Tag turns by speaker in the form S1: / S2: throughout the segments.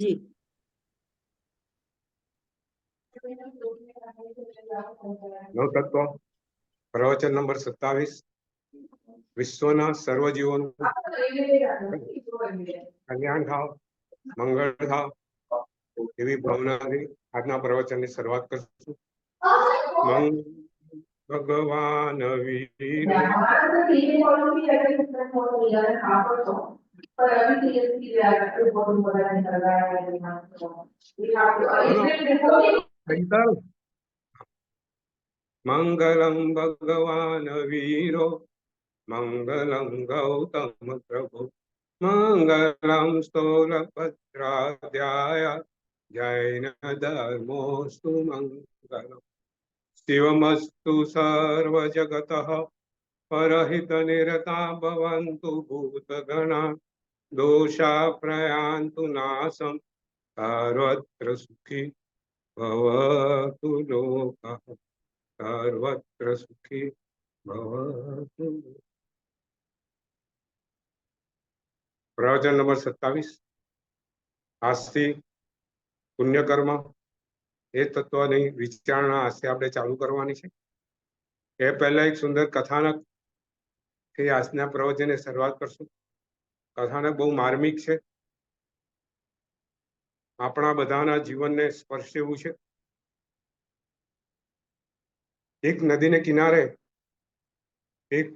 S1: જી
S2: નવતત્વ પ્રવચન નંબર 27 વિશ્વના સર્વ જીવોનું કલ્યાણ થાવ, મંગળ થાવ એવી ભાવનાથી આજના પ્રવચનની શરૂઆત કરશું. ભગવાન વીર મંગલમ ભગવાન વીરો મંગલમ ગૌતમ પ્રભુ મંગલમ સ્થૂલભદ્રાધ્યાય જૈન ધર્મોસ્તુ મંગલમ શિવમસ્તુ સર્વજગતઃ પરહિત નિરતા ભવन्तु ભૂતગણા દોષા પ્રયાન્તુ નાશમ સર્વત્ર સુખી ભવતુ લોકઃ સર્વત્ર સુખી ભવતુ. પ્રવચન નંબર 27 આજથી પુણ્યકર્મ એ તત્વની વિચારણા આજથી આપણે ચાલુ કરવાની છે. એ પહેલા એક સુંદર કથાનક થી આજના પ્રવચનની શરૂઆત કરશું. કથાનક બહુ માર્મિક છે, આપણા બધાના જીવનને સ્પર્શે એવું છે. એક નદીને કિનારે એક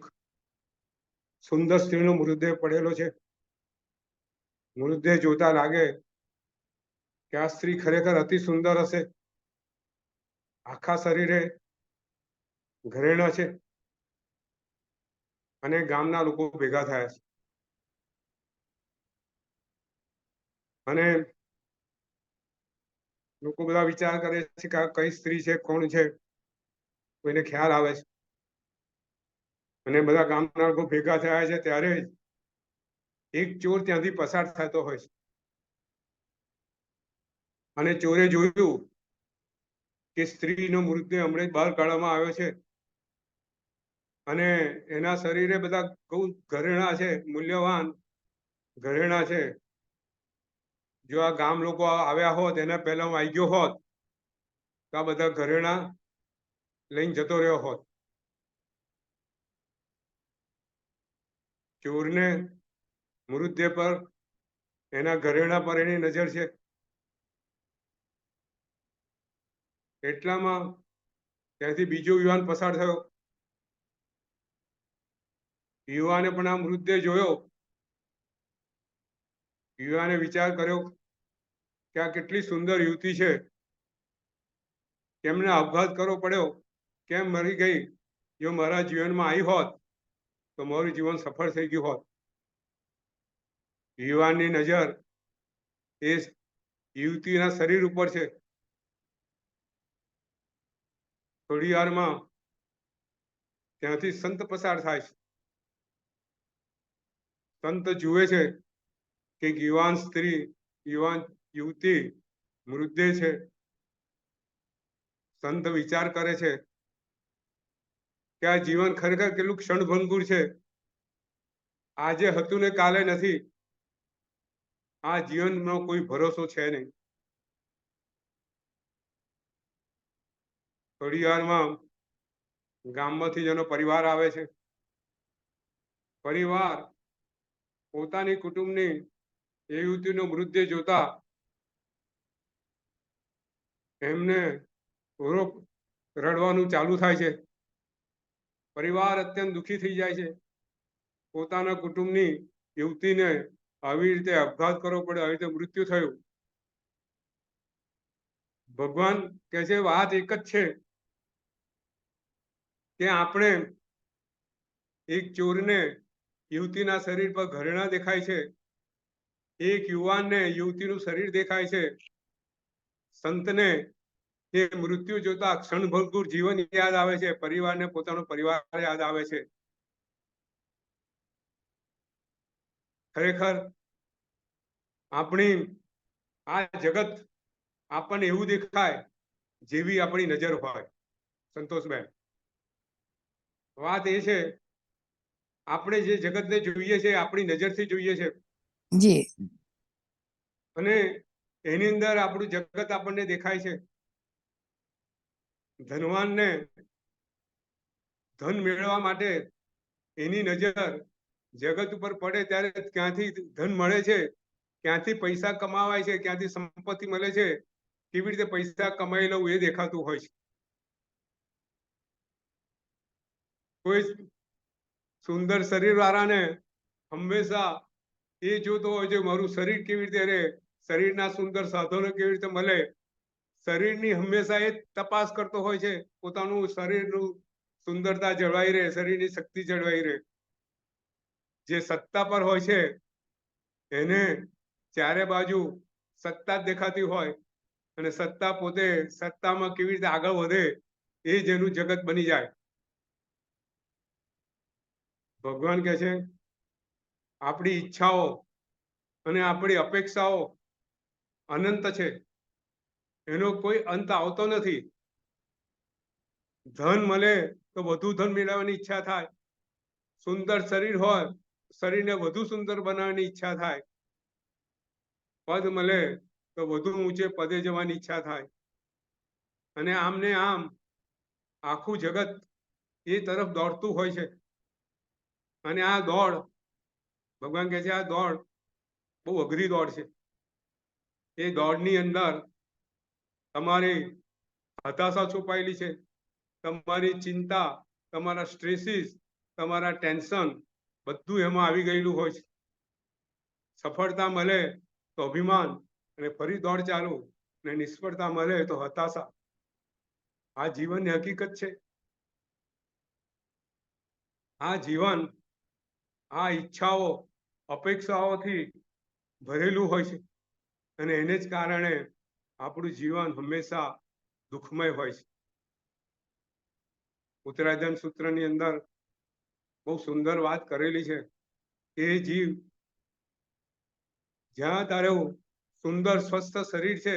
S2: સુંદર સ્ત્રીનો મૃતદેહ પડેલો છે. મૃતદેહ જોતા લાગે કે આ સ્ત્રી ખરેખર અતિ સુંદર હશે. આખા શરીરે ઘરેણા છે અને ગામના લોકો ભેગા થયા છે અને લોકો બધા વિચાર કરે છે કે આ કઈ સ્ત્રી છે, કોણ છે, કોઈને ખ્યાલ આવે છે અને બધા ગામના લોકો ભેગા થયા છે. ત્યારે એક ચોર ત્યાંથી પસાર થતો હોય છે અને ચોરે જોયું કે સ્ત્રીનો મૃતદેહ હમણાં બહાર કાઢવામાં આવ્યો છે અને એના શરીરે બધા બહુ ઘરેણા છે, મૂલ્યવાન ઘરેણા છે. જો આ ગામ લોકો આવ્યા હોત એના પહેલા હું આવી ગયો હોત તો આ બધા ઘરેણા લઈને જતો રહ્યો હોત. ચોરને મૃતદેહ પર, એના ઘરેણા પર એની નજર છે. એટલામાં ત્યાંથી બીજો યુવાન પસાર થયો. યુવાને પણ આ મૃતદેહ જોયો. યુવાને વિચાર કર્યો કે આ કેટલી સુંદર યુવતી છે, કેમને આપઘાત કરવો પડ્યો, કેમ મરી ગઈ. જો મારા જીવનમાં આવી હોત તો મારું જીવન સફળ થઈ ગયું હોત. યુવાનની નજર એ યુવતીના શરીર ઉપર છે. થોડી વારમાં ત્યાંથી સંત પસાર થાય છે. સંત જુએ છે કે યુવાન સ્ત્રી, યુવાન યુવતી મૃતદેહ છે. સંત વિચાર કરે છે કે આ જીવન ખરેખર કેટલું ક્ષણભંગુર છે. આજે હતું ને કાલે નથી. આ જીવનનો કોઈ ભરોસો છે નહીં. થોડી વારમાં ગામમાંથી જેનો પરિવાર આવે છે. પરિવાર પોતાની કુટુંબની એ યુવતીનો મૃતદેહ જોતા એમને રડવાનું ચાલુ થાય છે. પરિવાર અત્યંત દુઃખી થઈ જાય છે. પોતાના કુટુંબની યુવતીને આવી રીતે આપઘાત કરવો પડ્યો, આવી રીતે મૃત્યુ થયું. ભગવાન કહે છે વાત એક જ છે કે આપણે એક ચોરને યુવતીના શરીર પર ઘરેણા દેખાય છે, એક યુવાનને યુવતીનું શરીર દેખાય છે. સંતને એ મૃત્યુ જોતા ક્ષણભંગુર જીવન યાદ આવે છે, પરિવારને પોતાનો પરિવાર યાદ આવે છે. ખરેખર આપણી આ જગત આપણને એવું દેખાય જેવી આપણી નજર હોય. સંતોષબેન, વાત એ છે આપણે જે જગતને જોઈએ છે આપણી નજરથી જોઈએ છે
S1: જી
S2: અને એની અંદર આપણું જગત આપણને દેખાય છે. ધનવાનને ધન મેળવવા માટે એની નજર જગત ઉપર પડે ત્યારે ક્યાંથી ધન મળે છે, ક્યાંથી પૈસા કમાવાય છે, ક્યાંથી સંપત્તિ મળે છે, કેવી રીતે પૈસા કમાઈ લઉં એ દેખાતું હોય છે. કોઈ સુંદર શરીર વાળાને હંમેશા એ જોતો હોય છે મારું શરીર કેવી રીતે રહે, શરીરના સુંદર સાધનો કેવી રીતે મળે, શરીરની હંમેશા એ તપાસ કરતો હોય છે, પોતાનું શરીરનું સુંદરતા જળવાઈ રહે, શરીરની શક્તિ જળવાઈ રહે. જે સત્તા પર હોય છે એને ચારે બાજુ સત્તા જ દેખાતી હોય અને સત્તા પોતે સત્તામાં કેવી રીતે આગળ વધે એ જ એનું જગત બની જાય. ભગવાન કહે છે આપણી ઈચ્છાઓ અને આપણી અપેક્ષાઓ અનંત છે, એનો કોઈ અંત આવતો નથી. ધન મળે તો વધુ ધન મેળવવાની ઈચ્છા થાય, સુંદર શરીર હોય શરીરને વધુ સુંદર બનાવવાની ઈચ્છા થાય, પદ મળે તો વધુ ઊંચે પદે જવાની ઈચ્છા થાય, અને આમ ને આમ આખું જગત એ તરફ દોડતું હોય છે. અને આ દોડ ભગવાન કહે છે આ દોડ બહુ અઘરી દોડ છે. એ દોડની અંદર તમારી હતાશા છુપાયેલી છે, તમારી ચિંતા, તમારા સ્ટ્રેસીસ, તમારા ટેન્શન બધું એમાં આવી ગયેલું હોય છે. સફળતા મળે તો અભિમાન અને ફરી દોડ ચાલુ, અને નિષ્ફળતા મળે તો હતાશા. આ જીવનની હકીકત છે. આ જીવન આ ઈચ્છાઓ અપેક્ષાઓથી ભરેલું હોય છે, અને એને જ કારણે આપણું જીવન હંમેશા દુઃખમય હોય છે. ઉત્તરાધ્યાન સૂત્રની અંદર બહુ સુંદર વાત કરેલી છે કે જીવ જ્યાં તારું સુંદર સ્વસ્થ શરીર છે,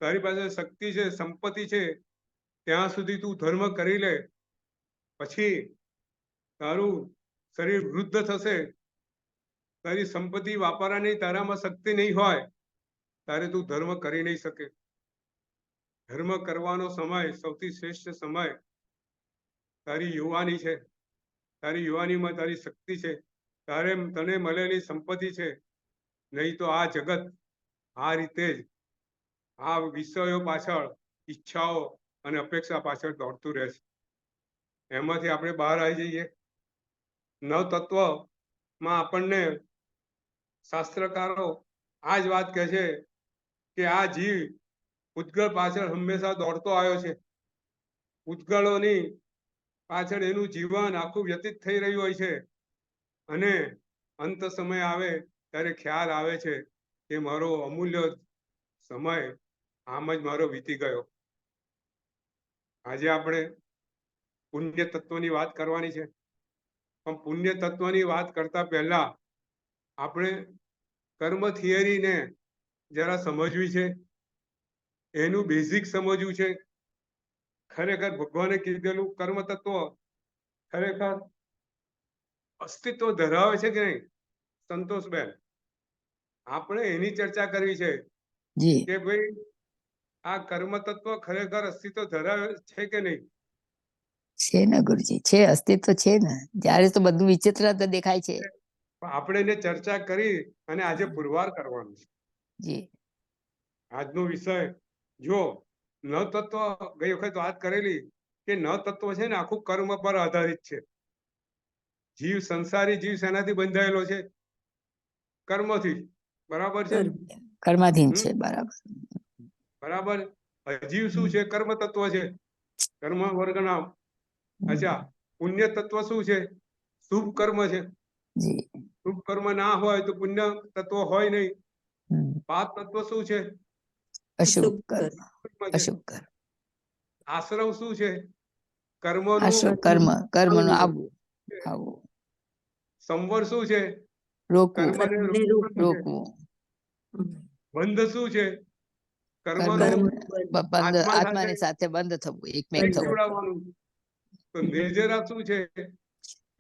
S2: તારી પાસે શક્તિ છે, સંપત્તિ છે, ત્યાં સુધી તું ધર્મ કરી લે, પછી તારું શરીર વૃદ્ધ થશે, તારી સંપત્તિ વાપરવાની તારામાં શક્તિ નહીં હોય, તારે તું ધર્મ કરી નહીં શકે. ધર્મ કરવાનો સમય સૌથી શ્રેષ્ઠ સમય તારી યુવાની છે. તારી યુવાનીમાં તારી શક્તિ છે, તારે તને મળેલી સંપત્તિ છે. નહીં તો આ જગત આ રીતે જ આ વિષયો પાછળ, ઈચ્છાઓ અને અપેક્ષા પાછળ દોડતું રહે છે. એમાંથી આપણે બહાર આવી જઈએ. નવતત્વમાં આપણને શાસ્ત્રકારો આ જ વાત કહે છે કે આ જીવ ઉદ્ગળ પાછળ હંમેશા દોડતો આવ્યો છે. ઉદ્ગળોની પાછળ એનું જીવન આખું વ્યતીત થઈ રહ્યું હોય છે, અને અંત સમય આવે ત્યારે ખ્યાલ આવે છે કે મારો અમૂલ્ય સમય આમ જ મારો વીતી ગયો. આજે આપણે પુણ્ય તત્વની વાત કરવાની છે, પણ પુણ્ય તત્વની વાત કરતા પહેલા આપણે કર્મ થિયરીને જરા સમજવી છે, એનું બેઝિક સમજવું છે. ખરેખર ભગવાને કીધેલું કર્મ તત્વ ખરેખર અસ્તિત્વ ધરાવે છે કે નહીં? સંતોષબેન, આપણે એની ચર્ચા કરવી છે કે ભાઈ આ કર્મ તત્વ ખરેખર અસ્તિત્વ ધરાવે છે કે નહીં?
S1: છે ને ગુરુજી, છે, અસ્તિત્વ છે ને. ત્યારે તો બધું વિચિત્ર દેખાય છે.
S2: આપણે એને ચર્ચા કરી અને આજે પુરવાર કરવાનું છે.
S1: જી,
S2: આજનો વિષય જો ન તત્વ ગઈ વખત વાત કરેલી કે ન તત્વ છે ને આખું કર્મ પર આધારિત છે. જીવ સંસારી જીવ શેનાથી બંધાયેલો છે? કર્મથી. બરાબર છે?
S1: કર્માધીન છે. બરાબર
S2: બરાબર. અજીવ શું છે? કર્મ તત્વ છે, કર્મ વર્ગના. અચ્છા, પુણ્ય તત્વ શું છે? શુભ કર્મ છે. શુભ કર્મ ના હોય તો પુણ્ય તત્વ હોય નહીં. પાપ તત્વ શું છે?
S1: અશુભ કર્મ. અશુભ કર્મ.
S2: આશ્રવ શું છે? કર્મનું
S1: કર્મનું આવવું.
S2: સંવર શું છે?
S1: રોકવું.
S2: બંધ શું છે?
S1: આત્માની સાથે બંધ થવું, એકમેક થવું.
S2: તો નિર્જરા શું છે?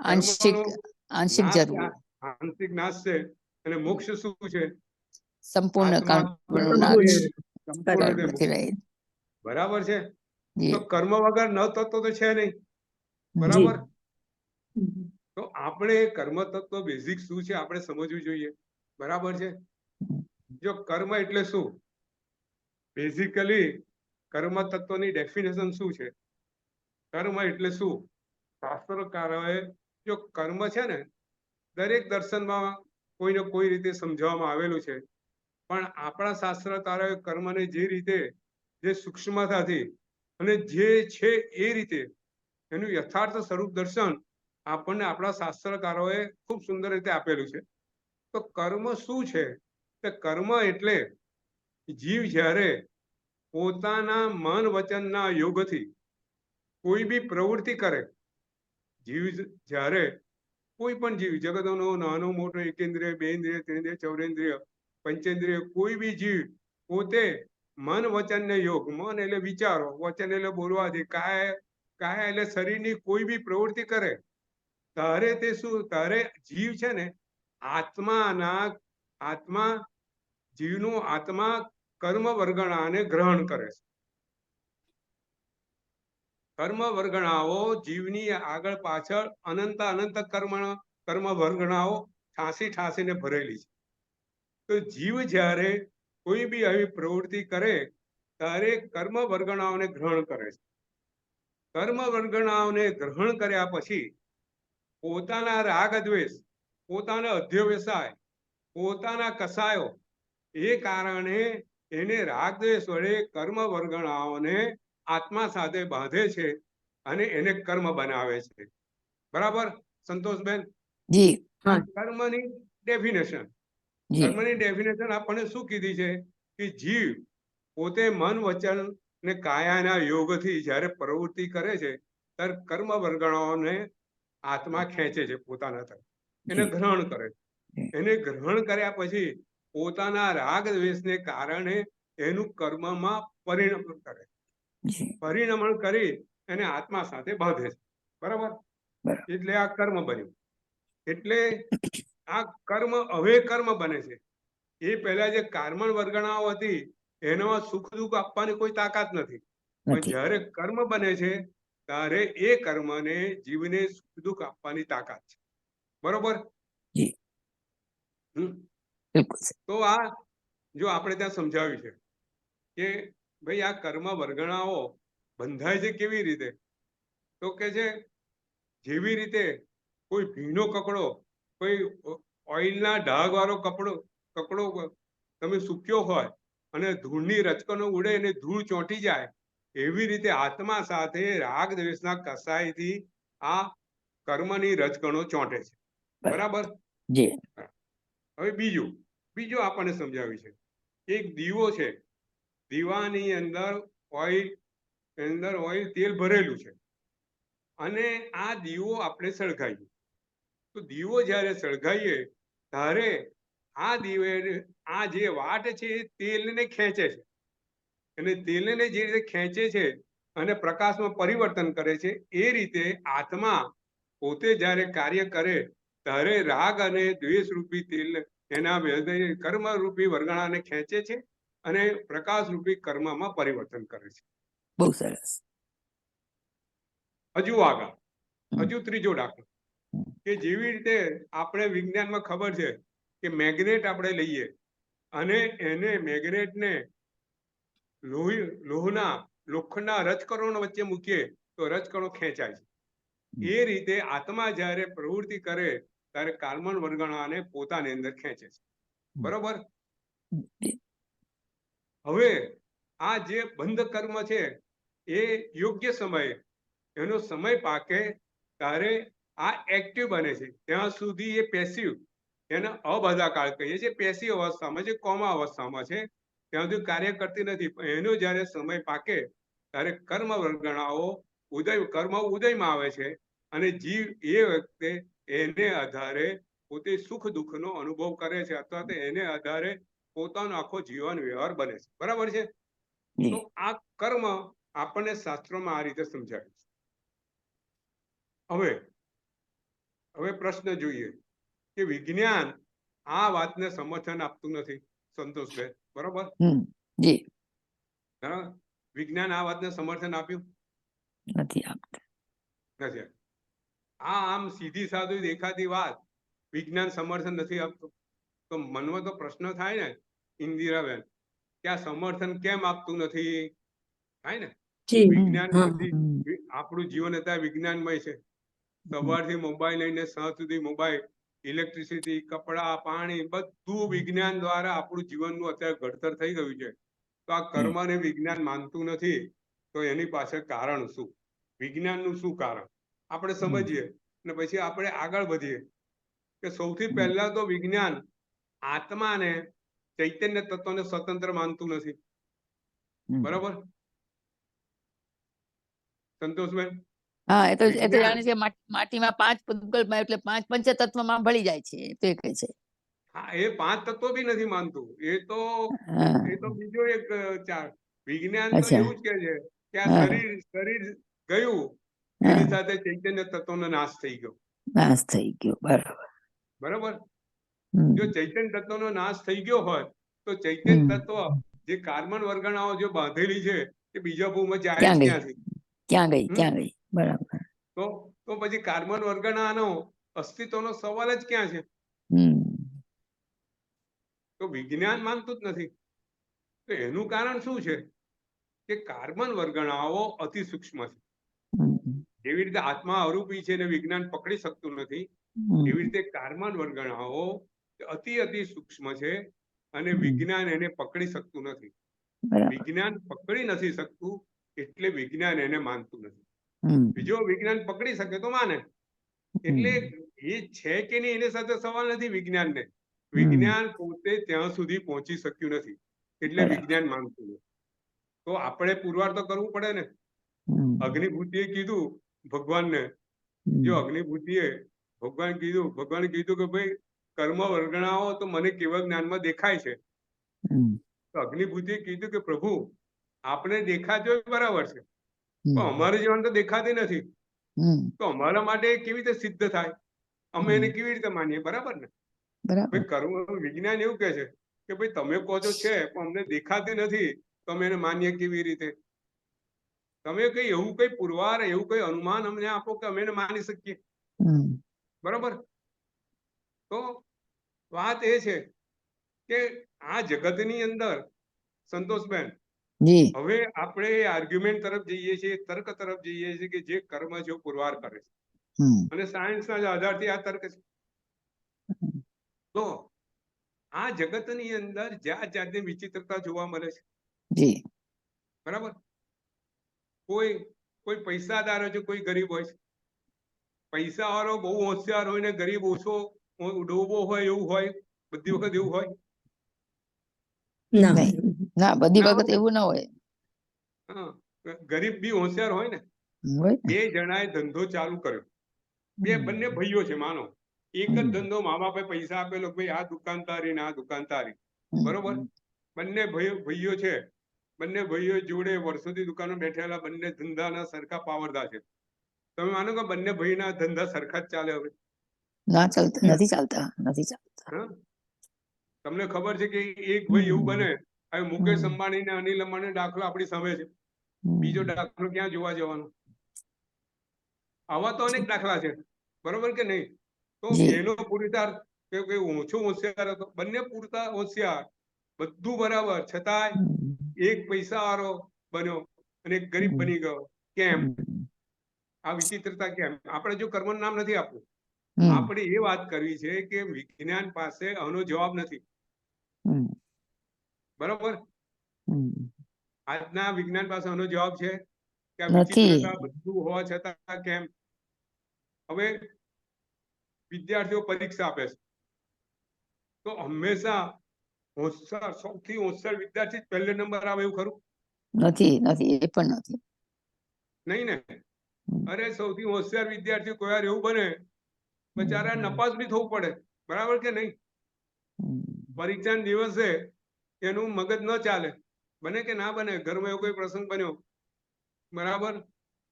S1: આંશિક જરવું.
S2: આંશિક નાશ છે. અને મોક્ષ શું છે?
S1: સંપૂર્ણ
S2: આત્મા
S1: કર્મનો નાશ
S2: સંપૂર્ણ રીતે
S1: કર્મથી
S2: મુક્ત.
S1: રહિત.
S2: બરાબર છે.
S1: જી
S2: તો કર્મ વગર ન તત્વ તો છે નહીં.
S1: જી
S2: બરાબર. તો આપણે કર્મ તત્વ બેઝિક શું છે આપણે સમજવું જોઈએ. બરાબર છે. જો કર્મ એટલે શું, બેઝિકલી કર્મ તત્વની ડેફિનેશન શું છે, કર્મ એટલે શું, શાસ્ત્રકારોએ જો કર્મ છે ને દરેક દર્શનમાં કોઈને કોઈ રીતે સમજાવવામાં આવેલું છે, પણ આપણા શાસ્ત્રકારોએ કર્મને જે રીતે, જે સૂક્ષ્મતાથી અને જે છે એ રીતે એનું યથાર્થ સ્વરૂપ દર્શન આપણને આપણા શાસ્ત્રકારોએ ખૂબ સુંદર રીતે આપેલું છે. તો કર્મ શું છે, તે કર્મ એટલે જીવ જ્યારે પોતાના મન વચનના યોગથી કોઈ બી પ્રવૃત્તિ કરે, જીવ જ્યારે કોઈ પણ જીવ, જગતનો નાનો મોટો એકેન્દ્રિય, બેન્દ્રિય, ત્રિન્દ્રિય, ચૌરેન્દ્રિય, પંચેન્દ્રિય, કોઈ બી જીવ પોતે મન વચન ને યોગ, મન એટલે વિચારો, વચન એટલે બોલવાથી, કાયા એટલે શરીરની કોઈ બી પ્રવૃત્તિ કરે તારે તે શું, તારે જીવ છે ને આત્મા જીવનું આત્મા કર્મ વર્ગણાને ગ્રહણ કરે છે. કર્મ વર્ગણાઓ જીવની આગળ પાછળ અનંત કર્મ વર્ગણાઓ ઠાંસીને ભરેલી છે. તો જીવ જ્યારે કોઈ બી આવી પ્રવૃત્તિ કરે ત્યારે કર્મ વર્ગણાઓને ગ્રહણ કરે છે. કર્મ વર્ગણાઓને ગ્રહણ કર્યા પછી પોતાના રાગ દ્વેષ, પોતાના અધ્યવસાય, પોતાના કસાયો, એ કારણે એને રાગ દ્વેષ વડે કર્મ વર્ગણાઓને આત્મા સાથે બાંધે છે અને એને કર્મ બનાવે છે. બરાબર સંતોષબેન?
S1: જી
S2: કર્મની ડેફિનેશન,
S1: જી
S2: કર્મની ડેફિનેશન આપણને શું કીધી છે કે જીવ પોતે મન વચન ને કાયાના યોગથી જ્યારે પ્રવૃત્તિ કરે છે ત્યારે કર્મ વર્ગણાઓને આત્મા ખેંચે છે પોતાના તરફ, એને ગ્રહણ કરે છે. એને ગ્રહણ કર્યા પછી પોતાના રાગ દ્વેષને કારણે એનું કર્મમાં પરિણમન કરે, પરિણમન કરી એને આત્મા સાથે બાંધે છે. બરાબર? એટલે આ કર્મ બન્યું. એટલે આ કર્મ હવે કર્મ બને છે. એ પહેલા જે કાર્મણ વર્ગણાઓ હતી એનામાં સુખ દુઃખ આપવાની કોઈ તાકાત નથી, પણ જ્યારે કર્મ બને છે ત્યારે એ કર્મને જીવને સુખ દુઃખ આપવાની તાકાત છે. બરોબર? તો આ જો આપણે ત્યાં સમજાવ્યું છે કે ભાઈ આ કર્મ વર્ગણાઓ બંધાય છે કેવી રીતે, તો કે છે જેવી રીતે કોઈ ભીનો કકડો, કોઈ ઓઇલના ડાઘ વાળો કકડો તમે સૂક્યો હોય અને ધૂળની રચકણો ઉડે અને ધૂળ ચોંટી જાય, એવી રીતે આત્મા સાથે રાગ દ્વેષના કસાયથી આ કર્મની રચકણો ચોંટે છે. બરાબર? હવે બીજું આપણને સમજાવ્યું છે, એક દીવો છે, દીવાની અંદર ઓઇલ તેલ ભરેલું છે અને આ દીવો આપણે સળગાઈએ, તો દીવો જ્યારે સળગાઈએ ત્યારે આ જે વાટ છે એ તેલને ખેંચે છે અને તેલને જે રીતે ખેંચે છે અને પ્રકાશમાં પરિવર્તન કરે છે, એ રીતે આત્મા પોતે જ્યારે કાર્ય કરે ત્યારે રાગ અને દ્વેષ રૂપી તેલ એના કર્મ રૂપી વર્ગણાને ખેંચે છે અને પ્રકાશ રૂપી કર્મમાં પરિવર્તન કરે છે.
S1: બહુ સરસ.
S2: હજુ આગળ હજુ ત્રીજો દાખલો કે જેવી રીતે આપણે વિજ્ઞાનમાં ખબર છે કે મેગ્નેટ આપણે લઈએ અને એને મેગ્નેટને લોખંડના રજકણો વચ્ચે મૂકીએ તો રજકણો ખેંચાય છે. એ રીતે આત્મા જ્યારે પ્રવૃત્તિ કરે ત્યારે કાર્બન વર્ગણાને પોતાની અંદર ખેંચે છે. બરોબર? હવે આ જે બંધ કર્મ છે એ યોગ્ય સમયે એનો સમય પાકે ત્યારે આ એક્ટિવ બને છે. ત્યાં સુધી એ પેસિવ, એને અબધાકાળ કહીએ છીએ, પેસિવ અવસ્થામાં છે, કોમા અવસ્થામાં છે, ત્યાં સુધી કાર્ય કરતી નથી. એનો જ્યારે સમય પાકે ત્યારે કર્મ વર્ગણાઓ કર્મ ઉદયમાં આવે છે અને જીવ એ વખતે એને આધારે પોતે સુખ દુઃખનો અનુભવ કરે છે અથવા તો એને આધારે પોતાનો આખો જીવન વ્યવહાર બને છે. બરાબર છે? તો આ કર્મ આપણને શાસ્ત્રોમાં આ રીતે સમજાય છે. હવે પ્રશ્ન જોઈએ કે વિજ્ઞાન આ વાતને સમર્થન આપતું નથી. સંતોષબેન, બરોબર?
S1: જી
S2: બરાબર. વિજ્ઞાન આ વાતને સમર્થન આપ્યું
S1: નથી આપતા.
S2: નથી. આ આમ સીધી સાદી દેખાતી વાત વિજ્ઞાન સમર્થન નથી આપતું. તો મનમાં તો પ્રશ્ન થાય ને ઇન્દિરાબેન કે આ સમર્થન કેમ આપતું નથી? થાય ને. વિજ્ઞાન આપણું જીવન અત્યારે વિજ્ઞાનમય છે. સવારથી મોબાઈલ લઈને સાંજ સુધી મોબાઈલ, ઇલેક્ટ્રિસિટી, કપડા, પાણી બધું વિજ્ઞાન દ્વારા આપણું જીવનનું અત્યારે ઘડતર થઈ ગયું છે. તો આ કર્મને વિજ્ઞાન માનતું નથી તો એની પાછળ કારણ શું? વિજ્ઞાનનું શું કારણ આપણે સમજીએ અને પછી આપણે આગળ વધીએ કે સૌથી પહેલા તો વિજ્ઞાન આત્માને, ચૈતન્ય તત્વને સ્વતંત્ર માનતું નથી. બરાબર સંતોષબેન?
S1: હા, એ તો જાણે છે માટીમાં 5 પૂતગલમાં એટલે 5 પંચતત્વમાં ભળી જાય છે, એ તો કહે છે.
S2: હા, એ 5 તત્વો બી નથી માનતું. એ તો બીજો એક ચાર. વિજ્ઞાન તો એવું જ કે છે કે આ શરીર ગયું એની સાથે ચૈતન્ય તત્વનો નાશ થઈ ગયો. બરાબર. જો ચૈતન્ય તત્વનો નાશ થઈ ગયો હોય તો ચૈતન્ય તત્વ જે કાર્બન વર્ગણાઓ જે બાંધેલી છે એ બીજા ભૂમાં જાય જ ક્યાંથી?
S1: ક્યાં ગઈ? બરાબર.
S2: તો પછી કાર્બન વર્ગણાનો અસ્તિત્વનો સવાલ જ ક્યાં છે? તો વિજ્ઞાન માનતું જ નથી. તો એનું કારણ શું છે કે કાર્બન વર્ગણાઓ અતિ સૂક્ષ્મ છે. જેવી રીતે આત્મા અરૂપી છે અને વિજ્ઞાન પકડી શકતું નથી, એવી રીતે કાર્બન વર્ગણાઓ અતિ સૂક્ષ્મ છે અને વિજ્ઞાન એને પકડી શકતું નથી. વિજ્ઞાન પકડી નથી શકતું એટલે વિજ્ઞાન એને માનતું નથી. બીજો વિજ્ઞાન પકડી શકે તો માને. એટલે એ છે કે નહીં એની સાથે સવાલ નથી વિજ્ઞાનને. વિજ્ઞાન પોતે ત્યાં સુધી પહોંચી શક્યું નથી એટલે વિજ્ઞાન માનતું નથી. તો આપણે પુરવાર તો કરવું પડે ને. અગ્નિભૂતિએ કીધું ભગવાનને, જો અગ્નિભૂતિએ ભગવાને કીધું કે ભાઈ કર્મ વર્ગણાઓ તો મને કેવળ જ્ઞાનમાં દેખાય છે. તો અગ્નિભૂતિએ કીધું કે પ્રભુ આપણે દેખાતો બરાબર છે પણ અમારું જીવન તો દેખાતી નથી. તો અમારા માટે કેવી રીતે સિદ્ધ થાય? અમે એને કેવી રીતે માનીએ? બરાબર ને? ભાઈ કર્મ વિજ્ઞાન એવું કે છે કે ભાઈ તમે કહો છો છે પણ અમને દેખાતી નથી તો અમે એને માનીએ કેવી રીતે? તમે કઈ એવું કઈ પુરવાર, એવું કઈ અનુમાન અમને આપો કે અમે એને માની શકીએ. બરાબર. તો વાત એ છે કે આ જગતની અંદર સંતોષબેન હવે આપણે આર્ગ્યુમેન્ટ તરફ જઈએ છીએ, તર્ક તરફ જઈએ છીએ કે જે કર્મ જો પુરવાર કરે છે અને સાયન્સના આધારથી આ તર્ક છે. તો આ જગતની અંદર જાત જાતની વિચિત્રતા જોવા મળે છે. બરાબર. કોઈ પૈસાદાર હોય છે, કોઈ ગરીબ હોય છે. પૈસા વાળો બહુ હોશિયાર હોય ને ગરીબ ઓછો ડોબો હોય એવું હોય? બધી વખત એવું હોય?
S1: ના, બધી વખત એવું ના હોય.
S2: ગરીબ બી હોશિયાર હોય ને. બે જણાએ ધંધો ચાલુ કર્યો. બંને ભાઈઓ છે માનો. એક જ ધંધો મા બાપે પૈસા આપેલો ભાઈ આ દુકાન તારી ને આ દુકાન તારી. બરોબર. બંને ભાઈઓ છે. બંને ભાઈઓ જોડે વર્ષોથી દુકાનો બેઠેલા, બંને ધંધાના સરખા પાવરદાર છે. તમે માનો કે બંને ભાઈના ધંધા સરખા જ ચાલે? હવે
S1: નથી ચાલતા.
S2: તમને ખબર છે કે એક ભાઈ એવું બને, હવે મુકેશ અંબાણી ને અનિલ અંબાણી દાખલો આપણી સામે છે. બીજો દાખલો ક્યાં જોવા જવાનો? આવા તો અનેક દાખલા છે. બરોબર કે નહીં? તો એનો પુરુષાર્થ કે ઓછો હોશિયાર હતો, બંને પૂરતા હોશિયાર, બધું બરાબર, છતાંય એક પૈસા વાળો બન્યો અને એક ગરીબ બની ગયો. કેમ? આ વિચિત્રતા કેમ? આપણે જો કર્મનું નામ નથી આપવું, આપણે એ વાત કરવી છે કે વિજ્ઞાન પાસે આનો જવાબ નથી. બરોબર. આજના વિજ્ઞાન પાસે આનો જવાબ છે કે આ વિચિત્રતા બધું હોવા છતાં કેમ? હવે વિદ્યાર્થીઓ પરીક્ષા આપે છે તો હંમેશા હોશિયાર, સૌથી હોશિયાર વિદ્યાર્થી પહેલો નંબર આવે એવું ખરું?
S1: નથી. એ પણ નથી.
S2: નહીં ને? અરે સૌથી હોશિયાર વિદ્યાર્થી કોઈ વાર એવું બને બચારા નપાસ બી થવું પડે. બરાબર કે નહીં? પરીક્ષાના દિવસે એનું મગજ ન ચાલે. બને કે ના બને? ઘરમાં એવો કોઈ પ્રસંગ બન્યો, બરાબર,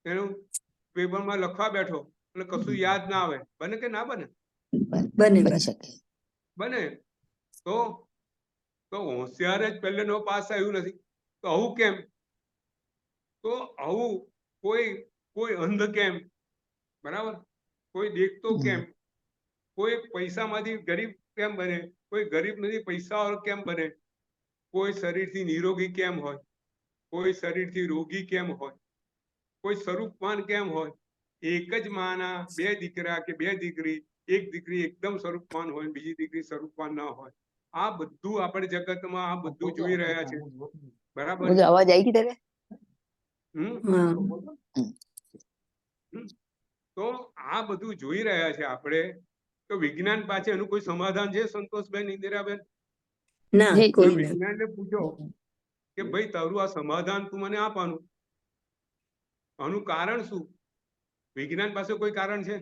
S2: એનું પેપરમાં લખવા બેઠો અને કશું યાદ ના આવે. બને કે ના બને?
S1: બની શકે.
S2: બને. તો તો હોશિયાર જ પહેલે પાસ આવ્યું નથી, તો આવું કેમ? તો આવું કોઈ અંધ કેમ? બરાબર, કોઈ દેખતો કેમ? કોઈ પૈસામાંથી ગરીબ કેમ બને? કોઈ ગરીબ નથી પૈસાવાળો કેમ બને? કોઈ શરીરથી નિરોગી કેમ હોય? કોઈ શરીરથી રોગી કેમ હોય? કોઈ સ્વરૂપવાન કેમ હોય? એક જ માના બે દીકરા કે બે દીકરી, એક દીકરી એકદમ સ્વરૂપવાન હોય, બીજી દીકરી સ્વરૂપવાન ના હોય. આ બધું આપણે જગતમાં આ બધું જોઈ રહ્યા છે. બરાબર,
S1: અવાજ આવી ગઈ તારે?
S2: તો આ બધું જોઈ રહ્યા છે આપણે. તો વિજ્ઞાન પાછળ એનું કોઈ સમાધાન છે સંતોષબેન, ઇન્દિરાબેન?
S3: ના, કોઈ નહીં.
S2: વિજ્ઞાનને પૂછો કે ભાઈ તારું આ સમાધાન તું મને આપવાનું, આનું કારણ શું? વિજ્ઞાન પાસે કોઈ કારણ છે?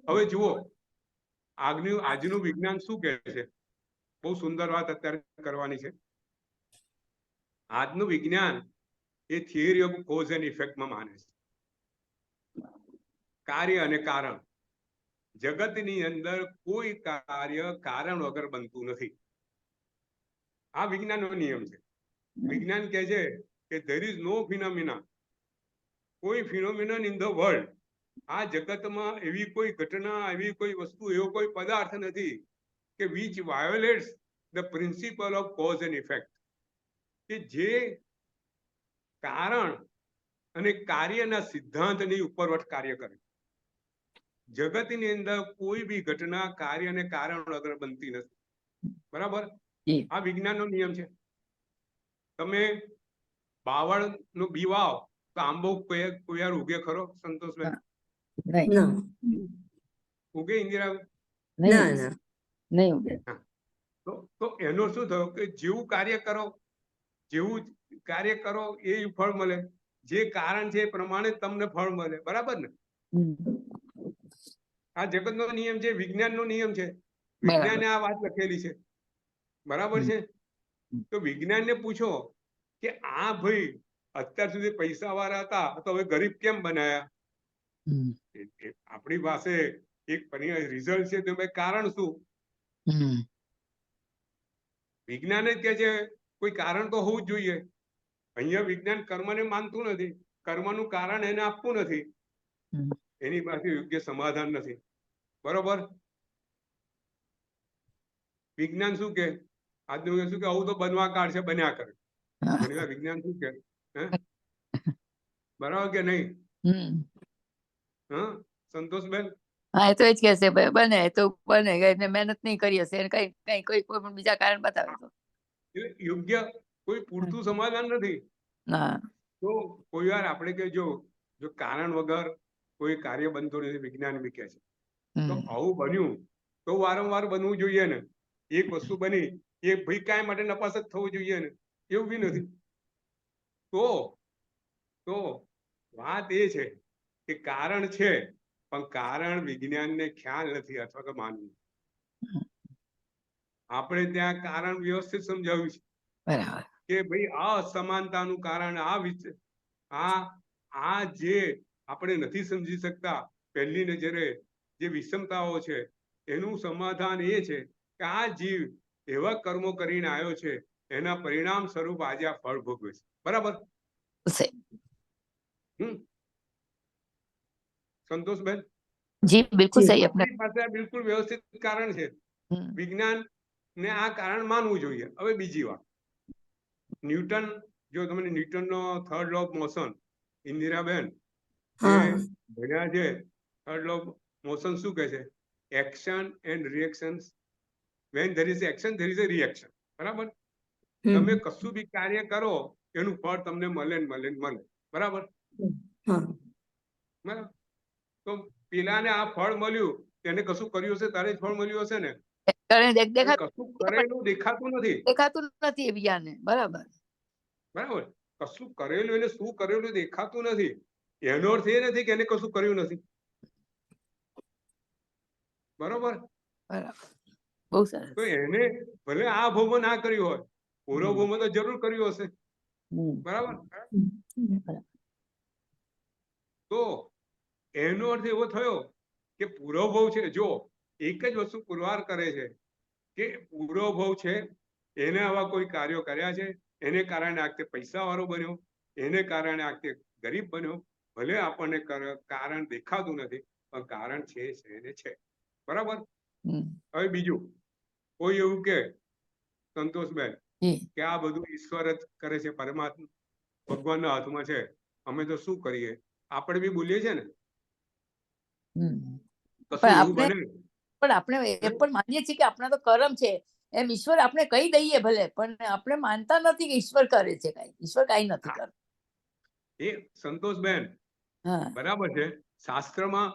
S2: હવે જુઓ, આજનું વિજ્ઞાન શું કહે છે? બહુ સુંદર વાત અત્યારે કરવાની છે. આજનું વિજ્ઞાન એ થિયરી ઓફ કોઝ એન્ડ ઇફેક્ટમાં માને છે. કાર્ય અને કારણ. જગતની અંદર કોઈ કાર્ય કારણ વગર બનતું નથી. આ વિજ્ઞાનનો નિયમ છે. વિજ્ઞાન કહે છે કે there is no phenomena, કોઈ ફિનોમિનન ઇન ધ વર્લ્ડ, આ જગતમાં એવી કોઈ ઘટના, એવી કોઈ વસ્તુ, એવો કોઈ પદાર્થ નથી કે which violates the principle of cause and effect, કે જે કારણ અને કાર્યના સિદ્ધાંતની ઉપરવટ કાર્ય કરે. જગતની અંદર કોઈ બી ઘટના કાર્ય અને કારણ વગર બનતી નથી. બરાબર, આ વિજ્ઞાનનો નિયમ છે. તમે બાવળનો બી વાવ તો આંબો કોઈ વાર ઉગે ખરો સંતોષબેન? ઉગે ઇન્દિરા?
S3: ના ના,
S1: નહીં ઉગે.
S2: તો એનો શું થયો કે જેવું કાર્ય કરો એ ફળ મળે. જે કારણ છે એ પ્રમાણે તમને ફળ મળે. બરાબર ને? આ જગતનો નિયમ છે, વિજ્ઞાનનો નિયમ છે. વિજ્ઞાને આ વાત લખેલી છે. બરાબર છે? તો વિજ્ઞાનને પૂછો કે આ ભાઈ અત્યાર સુધી પૈસા વાળા હતા તો હવે ગરીબ કેમ બનાયા? આપણી પાસે એક રિઝલ્ટ છે, તો ભાઈ કારણ શું? વિજ્ઞાન જ કે છે કોઈ કારણ તો હોવું જ જોઈએ. અહીંયા વિજ્ઞાન કર્મને માનતું નથી. કર્મનું કારણ એને આપવું નથી. એની પાસે યોગ્ય સમાધાન નથી. બરોબર? વિજ્ઞાન શું કે? આજનું શું કે આવું તો બનવા કાઢશે, બન્યા કરે. ઘણી વિજ્ઞાન શું કે? બરાબર કે નહીં? સંતોષબેન?
S1: હા, એ તો એ જ કહેશે બને તો બને, મહેનત નહીં કરી હશે, કઈ કોઈ પણ બીજા કારણ બતાવે તો
S2: યોગ્ય કોઈ પૂરતું સમાધાન નથી. તો કોઈ વાર આપણે કે જો કારણ વગર કોઈ કાર્ય બનતું નથી, વિજ્ઞાન બી કહે છે. તો આવું બન્યું તો વારંવાર બનવું જોઈએ ને. એક વસ્તુ બની એ ભાઈ કાંઈ માટે નપાસ જ થવું જોઈએ ને, એવું બી નથી. તો વાત એ છે કે કારણ છે, પણ કારણ વિજ્ઞાનને ખ્યાલ નથી અથવા તો માનવું. આપણે ત્યાં કારણ વ્યવસ્થિત સમજાવ્યું છે કે ભાઈ આ અસમાનતાનું કારણ આ જે આપણે નથી સમજી શકતા પહેલી નજરે જે વિષમતાઓ છે, એનું સમાધાન એ છે કે આ જીવ એવા કર્મો કરીને આવ્યો છે, એના પરિણામ સ્વરૂપ આજે આ ફળ ભોગવે છે. બરાબર? સંતોષબેન?
S1: જી બિલકુલ સહી.
S2: આપણી પાસે બિલકુલ વ્યવસ્થિત કારણ છે. વિજ્ઞાન ને આ કારણ માનવું જોઈએ. હવે બીજી વાત, ન્યૂટન, જો તમને ન્યૂટનનો third law of motion, Indiraben ભણ્યા છે, થર્ડ લો ઓફ મોશન શું કહે છે? Action and reaction. When there is action there is a reaction. બરાબર? તમે કશું બી કાર્ય કરો એનું ફળ તમને મળે. બરાબર? બરાબર. તો પેલાને આ ફળ મળ્યું, તેને કશું કર્યું હશે તારે જ ફળ મળ્યું હશે ને. કશું કરેલું દેખાતું નથી
S1: બીજાને. બરાબર?
S2: કશું કરેલું એને શું કરેલું દેખાતું નથી. એનો અર્થ એ નથી કે એને કશું કર્યું નથી. બરોબર?
S1: બહુ સરસ.
S2: તો એને ભલે આ ભોગો ના કર્યું હોય, પૂરો ભોગો તો જરૂર કર્યું હશે. બરાબર? તો એનો અર્થ એવો થયો કે પૂરો ભવ છે. જો એક જ વસ્તુ પુરવાર કરે છે કે પૂરો ભવ છે એને આવા કોઈ કાર્યો કર્યા છે, એને કારણે આ વખતે પૈસા વાળો બન્યો, એને કારણે આ વખતે ગરીબ બન્યો. ભલે આપણને કારણ દેખાતું નથી, પણ કારણ છે એને છે. બરાબર. હવે બીજું કોઈ એવું કે સંતોષબેન કે આ બધું ઈશ્વર જ કરે છે, પરમાત્મા ભગવાનના હાથમાં છે, અમે તો શું કરીએ? આપણે બી બોલીએ છીએ ને, કશું એવું બને.
S1: પણ આપણે એ પણ માનીએ છીએ કે આપણા તો કર્મ છે, એમ ઈશ્વર આપણે કહી દઈએ ભલે, પણ આપણે માનતા નથી કે ઈશ્વર કરે છે કઈ. ઈશ્વર કઈ નથી કરતું.
S2: એ સંતોષબેન બરાબર છે, શાસ્ત્રમાં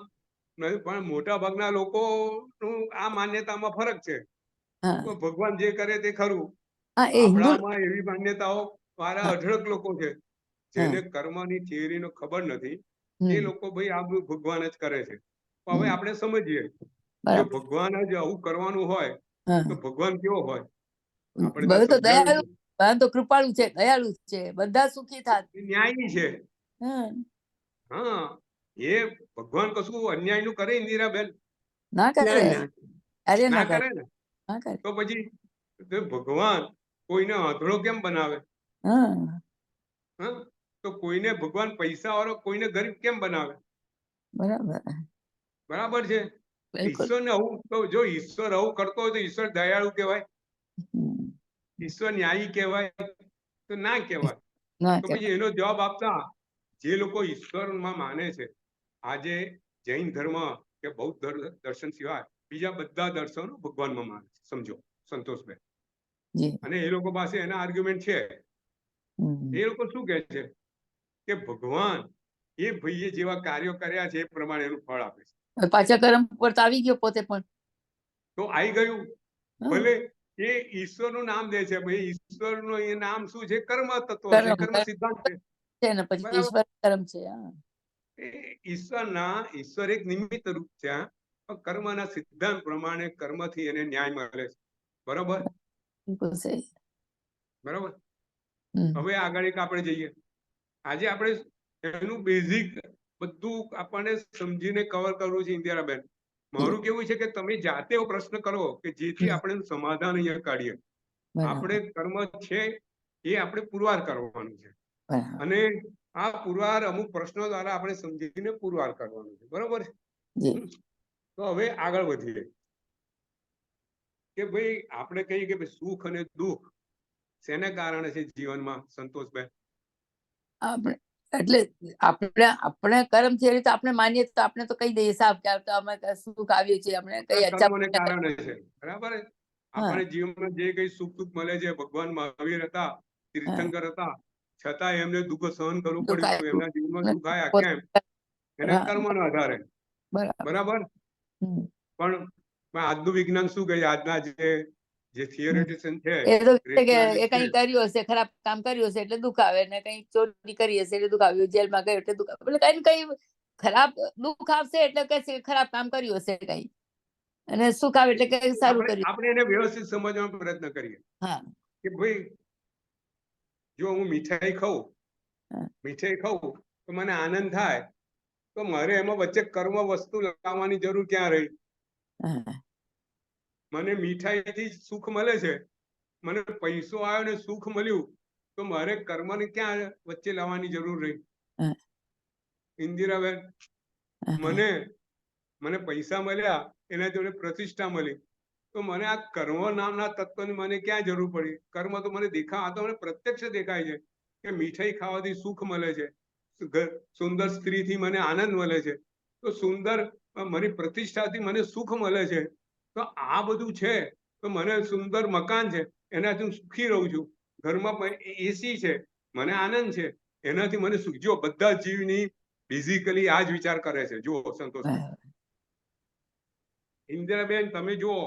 S2: પણ મોટા ભાગના લોકોનું આ માન્યતામાં ફરક છે. ભગવાન જે કરે તે ખરું. આપણામાં એવી માન્યતાઓ વાળા અઢળક લોકો છે જેને કર્મની થિયરીનો ખબર નથી. એ લોકો ભાઈ આ ભગવાન જ કરે છે. હવે આપણે સમજીએ, જો ભગવાન જ આવું કરવાનું હોય તો ભગવાન કેવો હોય?
S1: ભગવાન તો કૃપાળુ છે, દયાળુ છે, બધા સુખી થાય,
S2: ન્યાયી છે. હા, એ ભગવાન કશું અન્યાય નું કરે ઇન્દિરાબેન?
S1: ના કરે.
S2: ના કરે ને. તો પછી ભગવાન કોઈને આંધળો કેમ બનાવે? તો કોઈને ભગવાન પૈસા વાળો કોઈને ગરીબ કેમ બનાવે? બરાબર છે. ઈશ્વરને આવું તો જો ઈશ્વર આવું કરતો હોય તો ઈશ્વર દયાળુ કહેવાય? ઈશ્વર ન્યાયી કહેવાય? તો ના કહેવાય. તો પછી એનો જવાબ આપતા જે લોકો ઈશ્વરમાં માને છે, આજે જૈન ધર્મ કે બૌદ્ધ દર્શન સિવાય બીજા બધા દર્શનો ભગવાનમાં માને છે. સમજો સંતોષભાઈ, અને એ લોકો પાસે એના આર્ગ્યુમેન્ટ છે. એ લોકો શું કહે છે કે ભગવાન એ ભાઈએ જેવા કાર્યો કર્યા છે એ પ્રમાણે એનું ફળ આપે છે.
S1: પાછા કર્મ પર તો આવી ગયો પોતે પણ, તો
S2: આવી ગયું. ભલે એ ઈશ્વરનું નામ દે છે, ભાઈ ઈશ્વરનું એ નામ શું છે? કર્મ તત્વ છે, કર્મ સિદ્ધાંત છે. ઈશ્વર એક નિમિત્ત રૂપ છે. કર્મના સિદ્ધાંત પ્રમાણે કર્મથી એને ન્યાય મળે છે. બરોબર બરોબર. હવે આગળ એક આપણે જઈએ. આજે આપણે એનું બેઝિક બધું આપણને સમજીને કવર કરવું છે. ઇન્દિરાબેન, મારું કેવું છે કે તમે જાતે એવો પ્રશ્ન કરો કે જેથી આપણે સમાધાન અહીંયા કાઢીએ. આપણે કર્મ છે એ આપણે પુરવાર કરવાનું છે, અને આ પુરવાર અમુક પ્રશ્નો દ્વારા આપણે સમજીને પુરવાર કરવાનું છે. બરોબર છે. તો હવે આગળ વધીએ કે ભાઈ આપણે કહીએ કે સુખ અને દુઃખ શેને કારણે છે જીવનમાં? સંતોષભાઈ,
S1: એટલે આપણે કર્મ છે રીતે આપણે માનીએ તો આપણે તો કહી દઈએ સાહેબ કે અમે સુખ આવ્યું છે, આપણે
S2: કર્મને કારણે છે. બરાબર. આપણે જીવનમાં જે કઈ સુખ દુઃખ મળે છે, ભગવાન મહાવીર હતા, તીર્થંકર હતા, છતાં એમને દુઃખ સહન કરવું પડ્યું. એમના જીવનમાં દુઃખ આવ્યા કેમ? એના કર્મના આધારે. બરાબર. પણ આજનું વિજ્ઞાન શું કહે? આજના જે થિયરિટિશિયન છે,
S1: એ કઈ કર્યું હશે, ખરાબ કામ કર્યું હશે એટલે દુઃખ આવે, ને કઈ ચોરી કરી હશે એટલે દુઃખ આવ્યું, જેલમાં ગયો એટલે દુઃખ આવે. એટલે કઈ કઈ ખરાબ દુઃખ આવશે એટલે કઈ ખરાબ કામ કર્યું હશે કઈ, અને સુખ આવે એટલે કઈ સારું કર્યું.
S2: આપણે એને વ્યવસ્થિત સમજવાનો પ્રયત્ન કરીએ કે ભાઈ જો હું મીઠાઈ ખાઉં તો મને આનંદ થાય, તો મારે એમાં વચ્ચે કર્મ વસ્તુ લાવવાની જરૂર ક્યાં રહી? મને મીઠાઈથી સુખ મળે છે, મને પૈસો આવ્યો ને સુખ મળ્યું, તો મારે કર્મને ક્યાં વચ્ચે લાવવાની જરૂર રહી? ઇન્દિરાબેન, મને પૈસા મળ્યા, એના જોડે પ્રતિષ્ઠા મળી, તો મને આ કર્મ નામના તત્વની મને ક્યાં જરૂર પડી? કર્મ તો મને આ તો મને પ્રત્યક્ષ દેખાય છે કે મીઠાઈ ખાવાથી સુખ મળે છે, સુંદર સ્ત્રીથી મને આનંદ મળે છે, તો સુંદર મારી પ્રતિષ્ઠાથી મને સુખ મળે છે. તો આ બધું છે, તો મને સુંદર મકાન છે, એનાથી હું સુખી રહું છું. ઘરમાં એસી છે, મને આનંદ છે, એનાથી મને સુખ. જો બધા જીવની ફિઝિકલી આ જ વિચાર કરે છે. જુઓ સંતોષ, ઇન્દિરાબેન તમે જુઓ,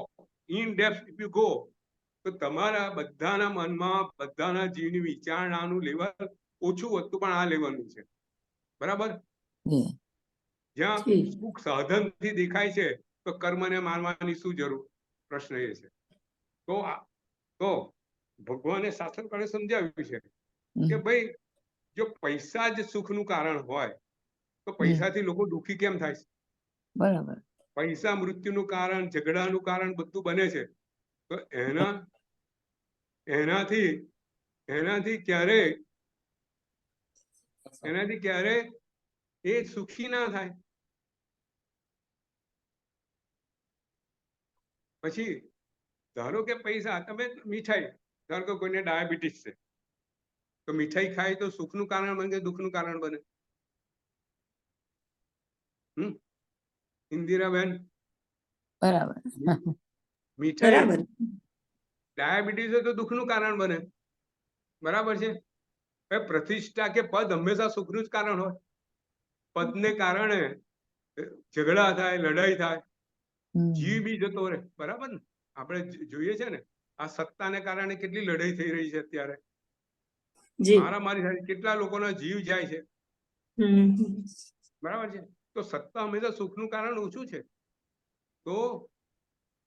S2: in depth if you go, તો તમારા બધાના મનમાં બધાના જીવની વિચારણાનું લેવલ ઓછું વધતું પણ આ લેવલનું છે. બરાબર. જ્યાં સુખ સાધનથી દેખાય છે, તો કર્મને માનવાની શું જરૂર? પ્રશ્ન એ છે. તો ભગવાને શાસ્ત્રકારે સમજાવ્યું છે કે ભાઈ જો પૈસા જ સુખનું કારણ હોય તો પૈસાથી લોકો દુઃખી કેમ થાય છે?
S1: બરાબર.
S2: પૈસા મૃત્યુનું કારણ, ઝઘડાનું કારણ બધું બને છે. તો એના એનાથી ક્યારે એ સુખી ના થાય. પછી ધારો કે પૈસા, તમે મીઠાઈ, ધારો કે કોઈને ડાયાબિટીસ છે તો મીઠાઈ ખાય તો સુખનું કારણ બને કે દુઃખનું કારણ બને? ઇન્દિરાબેન,
S1: બરાબર.
S2: મીઠાઈ
S3: બરાબર.
S2: ડાયાબિટીસ હોય તો દુઃખનું કારણ બને, બરાબર છે? પ્રતિષ્ઠા કે પદ હંમેશા સુખનું જ કારણ હોય. પદને કારણે ઝઘડા થાય, લડાઈ થાય, જીવ બી જતો રહે, બરાબર ને? આપણે જોઈએ છે ને, આ સત્તાને કારણે કેટલી લડાઈ થઈ રહી છે અત્યારે. મારામારી થાય, કેટલા લોકોના જીવ જાય છે, બરાબર છે? તો સત્તા હંમેશા સુખનું કારણ ઓછું છે. તો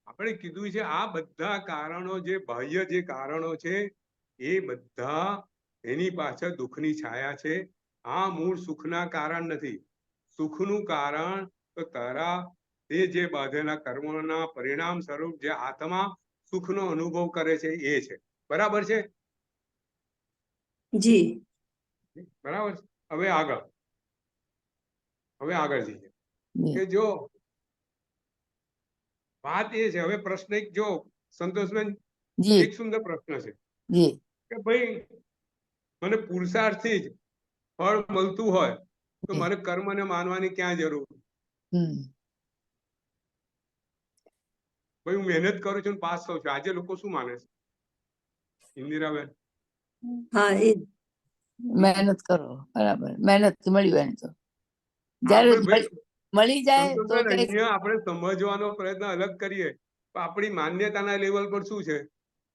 S2: આપણે કીધું છે આ બધા કારણો, જે બાહ્ય જે કારણો છે, એ બધા એની પાછળ દુઃખની છાયા છે. આ મૂળ સુખના કારણ નથી. સુખનું કારણ તો તારા એ જે બાંધેલા કર્મોના પરિણામ સ્વરૂપ જે આત્મા સુખનો અનુભવ કરે છે એ છે. બરાબર છે?
S3: જી,
S2: બરાબર. હવે આગળ જઈએ કે જો વાત એ છે, હવે પ્રશ્ન એક, જો સંતોષબેન, એક સુંદર પ્રશ્ન છે કે ભાઈ મને પુરુષાર્થથી જ ફળ મળતું હોય તો મારે કર્મને માનવાની ક્યાં જરૂર? ભાઈ હું મહેનત કરું છું, પાસ થઉં છું. આજે લોકો શું માને છે, ઇન્દિરાબેન?
S3: હા, એ
S1: મહેનત કરો, બરાબર. મહેનત મળ્યું એને તો જયારે મળી જાય તો
S2: અહીંયા આપણે સમજવાનો પ્રયત્ન અલગ કરીએ. આપણી માન્યતાના લેવલ પર શું છે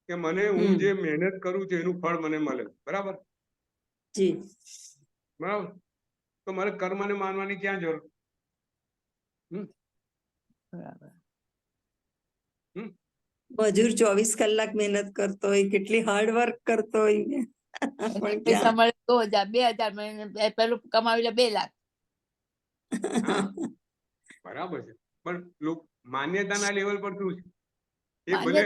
S2: કે મને, હું જે મહેનત કરું છું એનું ફળ મને મળે, બરાબર?
S3: જી,
S2: બરાબર. તો મારે કર્મને માનવાની ક્યાં જરૂર?
S1: બરાબર.
S3: મજૂર 24 કલાક મહેનત કરતો હોય, કેટલી હાર્ડવર્ક કરતો હોય,
S1: પૈસા મળે તો 2000 મળે, પેલું કમાવી લે 2 લાખ.
S2: બરાબર છે, પણ માન્યતાના લેવલ પર શું છે? એ ભલે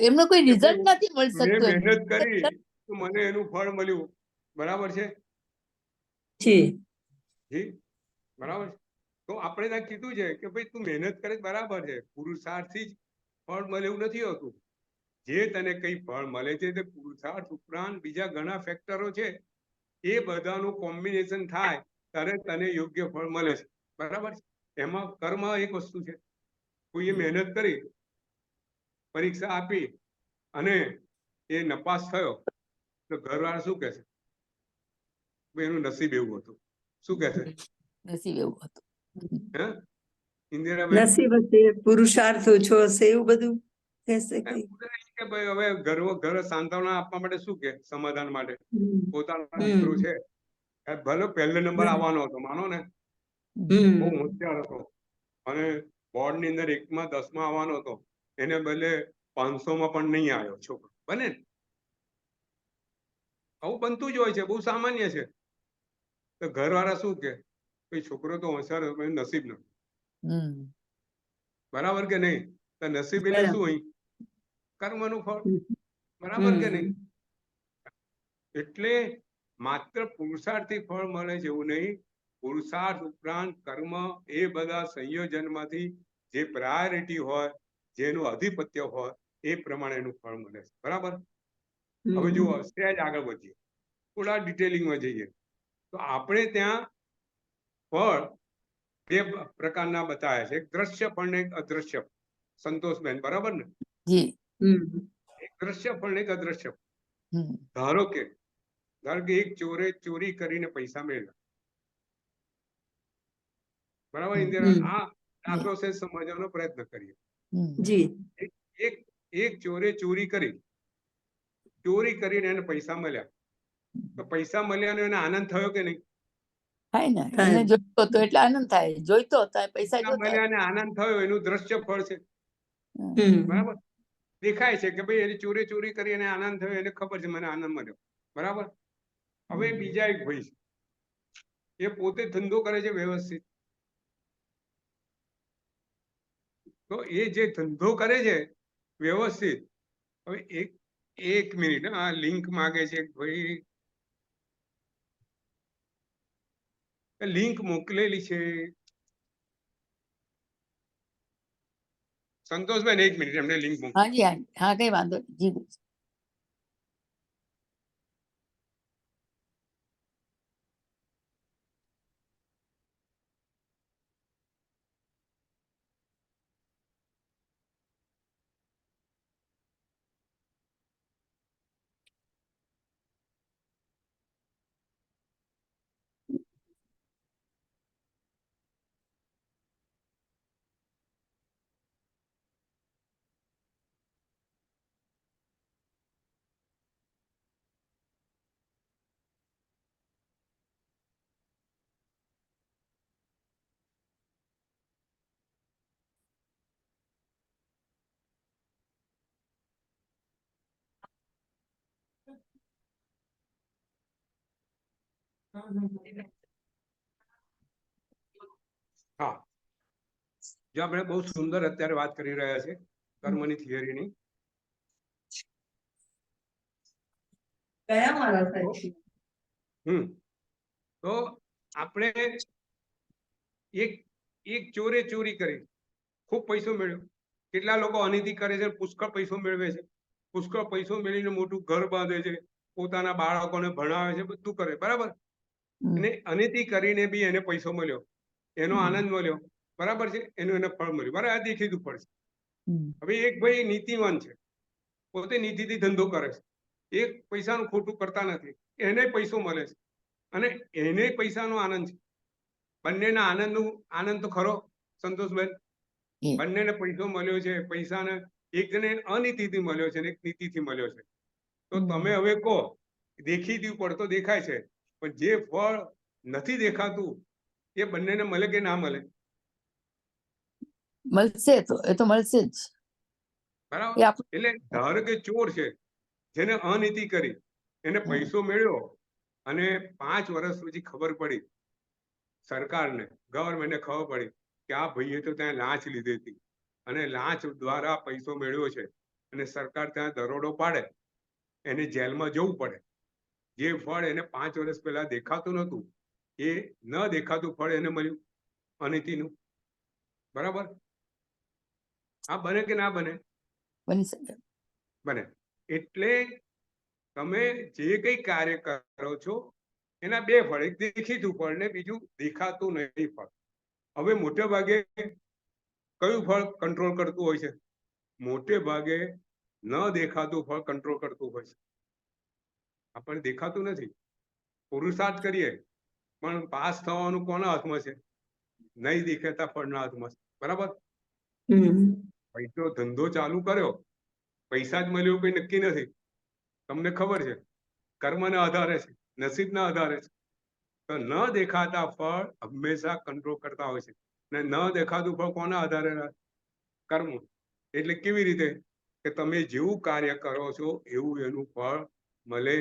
S1: એમનો કોઈ રિઝલ્ટ નથી મળી
S2: મેં
S1: શકતું,
S2: મહેનત કરી તો મને એનું ફળ મળ્યું, બરાબર છે? જી, બરાબર. તો આપણે ત્યાં કીધું છે કે ભાઈ તું મહેનત કરે બરાબર છે, પુરુષાર્થથી જ ફળ મળે એવું નથી હોતું. જે તને કઈ ફળ મળે છે તે પુરુષાર્થ ઉપરાંત બીજા ઘણા ફેક્ટરો છે, એ બધાનું કોમ્બિનેશન થાય ત્યારે તને યોગ્ય ફળ મળે છે, બરાબર? એમાં કર્મ એક વસ્તુ છે. કોઈએ મહેનત કરી, પરીક્ષા આપી અને એ નપાસ થયો તો ઘરવાળા શું કહેશે? એનું નસીબ એવું હતું. શું કહેશે?
S1: નસીબ એવું હતું.
S2: હે ઇન્દિરાબેન?
S3: નસીબ હશે, પુરુષાર્થ ઓછો હશે, એવું બધું કહેશે કઈ?
S2: કે ભાઈ હવે ઘર સાંત્વના આપવા માટે શું કે, સમાધાન માટે પોતાનો દીકરો છે, ભલે પહેલો નંબર આવવાનો હતો, માનો ને, બહુ હોશિયાર હતો અને બોર્ડ ની અંદર 1માં 10માં આવવાનો હતો, એને બદલે 500માં પણ નહીં આવ્યો છોકરો, બને ને? આવું બનતું જ હોય છે, બહુ સામાન્ય છે. તો ઘરવાળા શું કે, ભાઈ છોકરો તો હોશિયાર હતો, નસીબ નથી, બરાબર કે નહીં? તો નસીબ એટલે શું? અહીં કર્મનું ફળ, બરાબર કે નહીં? એટલે માત્ર પુરુષાર્થથી ફળ મળે છે એવું નહીં. પુરુષાર્થ ઉપરાંત કર્મ, એ બધા સંયોજનમાંથી જે પ્રાયોરિટી હોય, જેનું આધિપત્ય હોય, એ પ્રમાણે એનું ફળ મળે છે, બરાબર? હવે જુઓ, સહેજ આગળ વધીએ, થોડા ડિટેલિંગમાં જઈએ તો આપણે ત્યાં ફળ બે પ્રકારના બતાવ્યા છે, એક દ્રશ્ય ફળ ને એક અદ્રશ્ય. સંતોષબેન, બરાબર ને?
S1: જી.
S2: એક દ્રશ્ય ફળ ને એક અદ્રશ્ય ફળ. ધારો કે એક ચોરે ચોરી કરીને પૈસા મેળવ્યા, બરાબર ઇન્દિરા? આ દાખલો છે, સમજવાનો પ્રયત્ન કરીએ. એક ચોરે ચોરી કરીને એને પૈસા મળ્યા, તો પૈસા મળ્યાનો એને આનંદ થયો કે નહીં?
S1: થાય ને, એને જોઈતો હતો એટલે આનંદ થાય, જોઈતો હતો પૈસા
S2: મળ્યા અને આનંદ થયો, એનું દ્રશ્ય ફળ છે, બરાબર? દેખાય છે કે ભાઈ એને ચોરી કરી અને આનંદ થયો, એને ખબર છે મને આનંદ મળ્યો, બરાબર? હવે બીજા એક ભાઈ છે, એ પોતે ધંધો કરે છે વ્યવસ્થિત, તો એ જે ધંધો કરે છે વ્યવસ્થિત, હવે એક મિનિટ, આ લિંક માગે છે ભાઈ, લિંક મોકલેલી છે સંતોષબેન, એક મિનિટ, એમને લિંક મોકલી.
S1: હાજી હાજી, હા કઈ વાંધો નહીં જી ગુરુજી.
S2: હા, જો આપણે બહુ સુંદર અત્યારે વાત કરી રહ્યા છે કર્મની થિયરીની.
S3: કયા મારા સાહેબ?
S2: તો આપણે એક એક ચોરે ચોરી કરી, ખૂબ પૈસો મેળવ્યો. કેટલા લોકો અનીતિ કરે છે, પુષ્કળ પૈસો મેળવે છે, પુષ્કળ પૈસો મેળવીને મોટું ઘર બાંધે છે, પોતાના બાળકોને ભણાવે છે, બધું કરે, બરાબર. અને અનીતિ કરીને બી એને પૈસો મળ્યો, એનો આનંદ મળ્યો, બરાબર છે, એનું એને ફળ મળ્યું, બરાબર. આ દેખીતું ફળ છે. હવે એક ભાઈ નીતિવાન છે, પોતે નીતિથી ધંધો કરે છે, એક પૈસાનું ખોટું કરતા નથી, એને પૈસો મળે છે અને એને પૈસાનો આનંદ છે. બંનેના આનંદ તો ખરો સંતોષબેન, બંનેને પૈસો મળ્યો છે. પૈસાને એક જણે અનીતિથી મળ્યો છે અને એક નીતિથી મળ્યો છે. તો તમે હવે કહો, દેખીતું ફળ તો દેખાય છે, પણ જે ફળ નથી દેખાતું એ બંનેને મળે કે ના મળે?
S1: મળશે, તો એ તો મળશે જ,
S2: બરાબર.
S1: એ આપણું
S2: એટલે ધાર કે ચોર છે, જેને અનીતિ કરી, એને પૈસો મળ્યો અને 5 વર્ષ પછી ખબર પડી, સરકારને, ગવર્મેન્ટને ખબર પડી કે આ ભાઈએ તો ત્યાં લાંચ લીધી હતી અને લાંચ દ્વારા પૈસો મેળવ્યો છે, અને સરકાર ત્યાં દરોડો પાડે, એને જેલમાં જવું પડે. જે ફળ એને 5 વર્ષ પહેલા દેખાતું નહોતું, એ ન દેખાતું ફળ એને મળ્યું અનીતિનું, બરાબર. આ બને કે ના બને?
S1: બની શકે.
S2: બને. એટલે તમે જે કઈ કાર્ય કરો છો એના બે ફળ, એક દેખીતું ફળ ને બીજું દેખાતું નહીં ફળ. હવે મોટે ભાગે કયું ફળ કંટ્રોલ કરતું હોય છે? મોટે ભાગે ન દેખાતું ફળ કંટ્રોલ કરતું હોય છે. આપણને દેખાતું નથી, પુરુષાર્થ કરીએ પણ પાસ થવાનું કોના હાથમાં છે? નહીં દેખાતા ફળના હાથમાં છે, બરાબર. પૈસો ધંધો ચાલુ કર્યો, પૈસા જ મળ્યું કોઈ નક્કી નથી, તમને ખબર છે, કર્મના આધારે છે, નસીબના આધારે છે. તો ન દેખાતા ફળ હંમેશા કંટ્રોલ કરતા હોય છે. ને ન દેખાતું ફળ કોના આધારે? કર્મ. એટલે કેવી રીતે કે તમે જેવું કાર્ય કરો છો એવું એનું ફળ મળે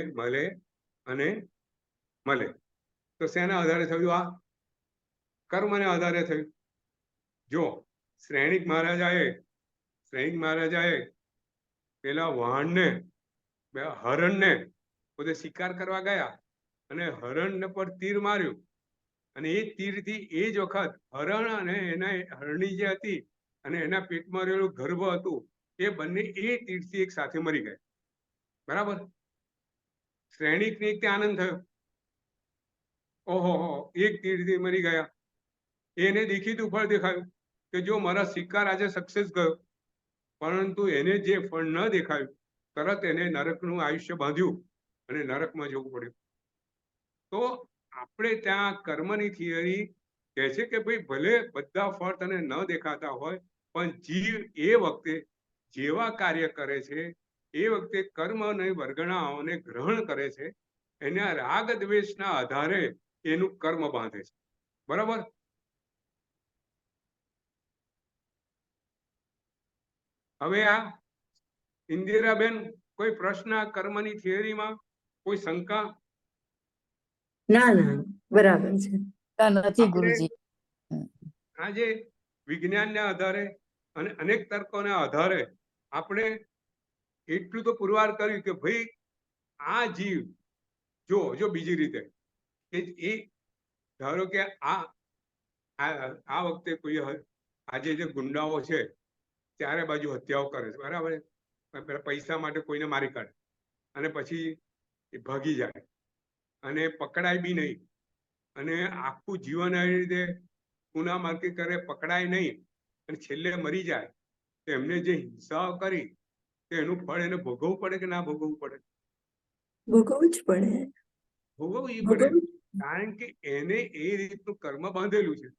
S2: અને મળે. તો શેના આધારે થયું? આ કર્મને આધારે થયું. જો શ્રેણિક મહારાજાએ પેલા વાણને, હરણને પોતે શિકાર કરવા ગયા અને હરણ પર તીર માર્યું, અને એ તીરથી એ જ વખત હરણ અને એના હરણી જે હતી અને એના પેટમાં રહેલું ગર્ભ હતું, એ બંને એ તીરથી એક સાથે મરી ગયા, બરાબર. શ્રેણિકને એક આનંદ થયો, ઓહો, એક તીરથી મરી ગયા. એને દેખીતું ફળ દેખાયું કે જો મારા શિકાર આજે સક્સેસ ગયો, પરંતુ એને જે ફળ ન દેખાયું, તરત એને નરકનું આયુષ્ય બાંધ્યું અને નરકમાં જવું પડ્યું. તો આપણે ત્યાં કર્મની થિયરી કહે છે કે ભાઈ ભલે બધા ફળ તને ન દેખાતા હોય, પણ જીવ એ વખતે જેવા કાર્ય કરે છે એ વખતે કર્મ અને વર્ગણાઓને ગ્રહણ કરે છે, એના રાગ દ્વેષના આધારે એનું કર્મ બાંધે છે, બરાબર. હવે આ ઇન્દિરાબેન, કોઈ પ્રશ્ન કર્મની થિયરીમાં? કોઈ શંકા?
S3: ના, બરાબર છે.
S1: નથી ગુરુજી.
S2: આજે વિજ્ઞાનના આધારે અને અનેક તર્કોના આધારે આપણે એટલું તો પુરવાર કર્યું કે ભાઈ આ જીવ જો બીજી રીતે કે એ ધારો કે આ વખતે કોઈ આજે જે ગુંડાઓ છે ચારે બાજુ હત્યાઓ કરે છે, બરાબર, પૈસા માટે કોઈને મારી કાઢે અને પછી એ ભાગી જાય અને પકડાય બી નહીં અને આખું જીવન આવી રીતે ગુના માર્કી કરે, પકડાય નહીં અને છેલ્લે મરી જાય, તો એમને જે હિંસા કરી તો એનું ફળ એને ભોગવવું પડે કે ના ભોગવવું પડે?
S3: ભોગવવું જ પડે.
S2: ભોગવવું ઈ પડે, કારણ કે એને એ રીતનું કર્મ બાંધેલું છે.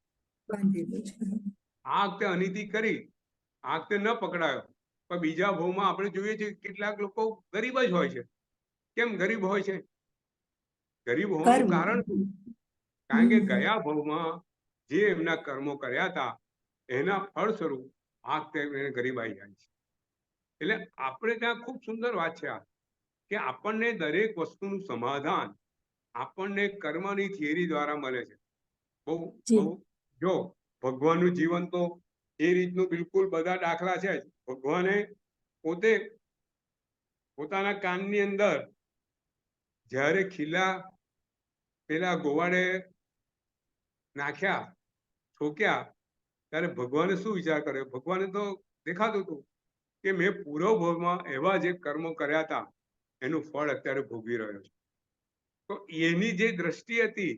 S2: આ વખતે અનીતિ કરી, આ વખતે ન પકડાયો, પણ બીજા ભાવમાં આપણે જોઈએ છીએ કેટલાક લોકો ગરીબ જ હોય છે. કેમ ગરીબ હોય છે? ગરીબ હોવાનું કારણ શું? કારણ કે ગયા ભાવમાં જે એમના કર્મો કર્યા હતા એના ફળ સ્વરૂપ આ વખતે એને ગરીબ આવી જાય છે. એટલે આપણે ત્યાં ખૂબ સુંદર વાત છે આ, કે આપણને દરેક વસ્તુનું સમાધાન આપણને કર્મની થિયરી દ્વારા મળે છે. બહુ જો ભગવાનનું જીવન તો એ રીતનું બિલકુલ બધા દાખલા છે જ. ભગવાને પોતે પોતાના કાનની અંદર જ્યારે ખીલા પેલા ગોવાળે નાખ્યા, ઠોક્યા, ત્યારે ભગવાને શું વિચાર કર્યો? ભગવાને તો દેખાતું હતું કે મેં પૂર્વ ભાવમાં એવા જે કર્મો કર્યા હતા એનું ફળ અત્યારે ભોગવી રહ્યો છે. તો એની જે દ્રષ્ટિ હતી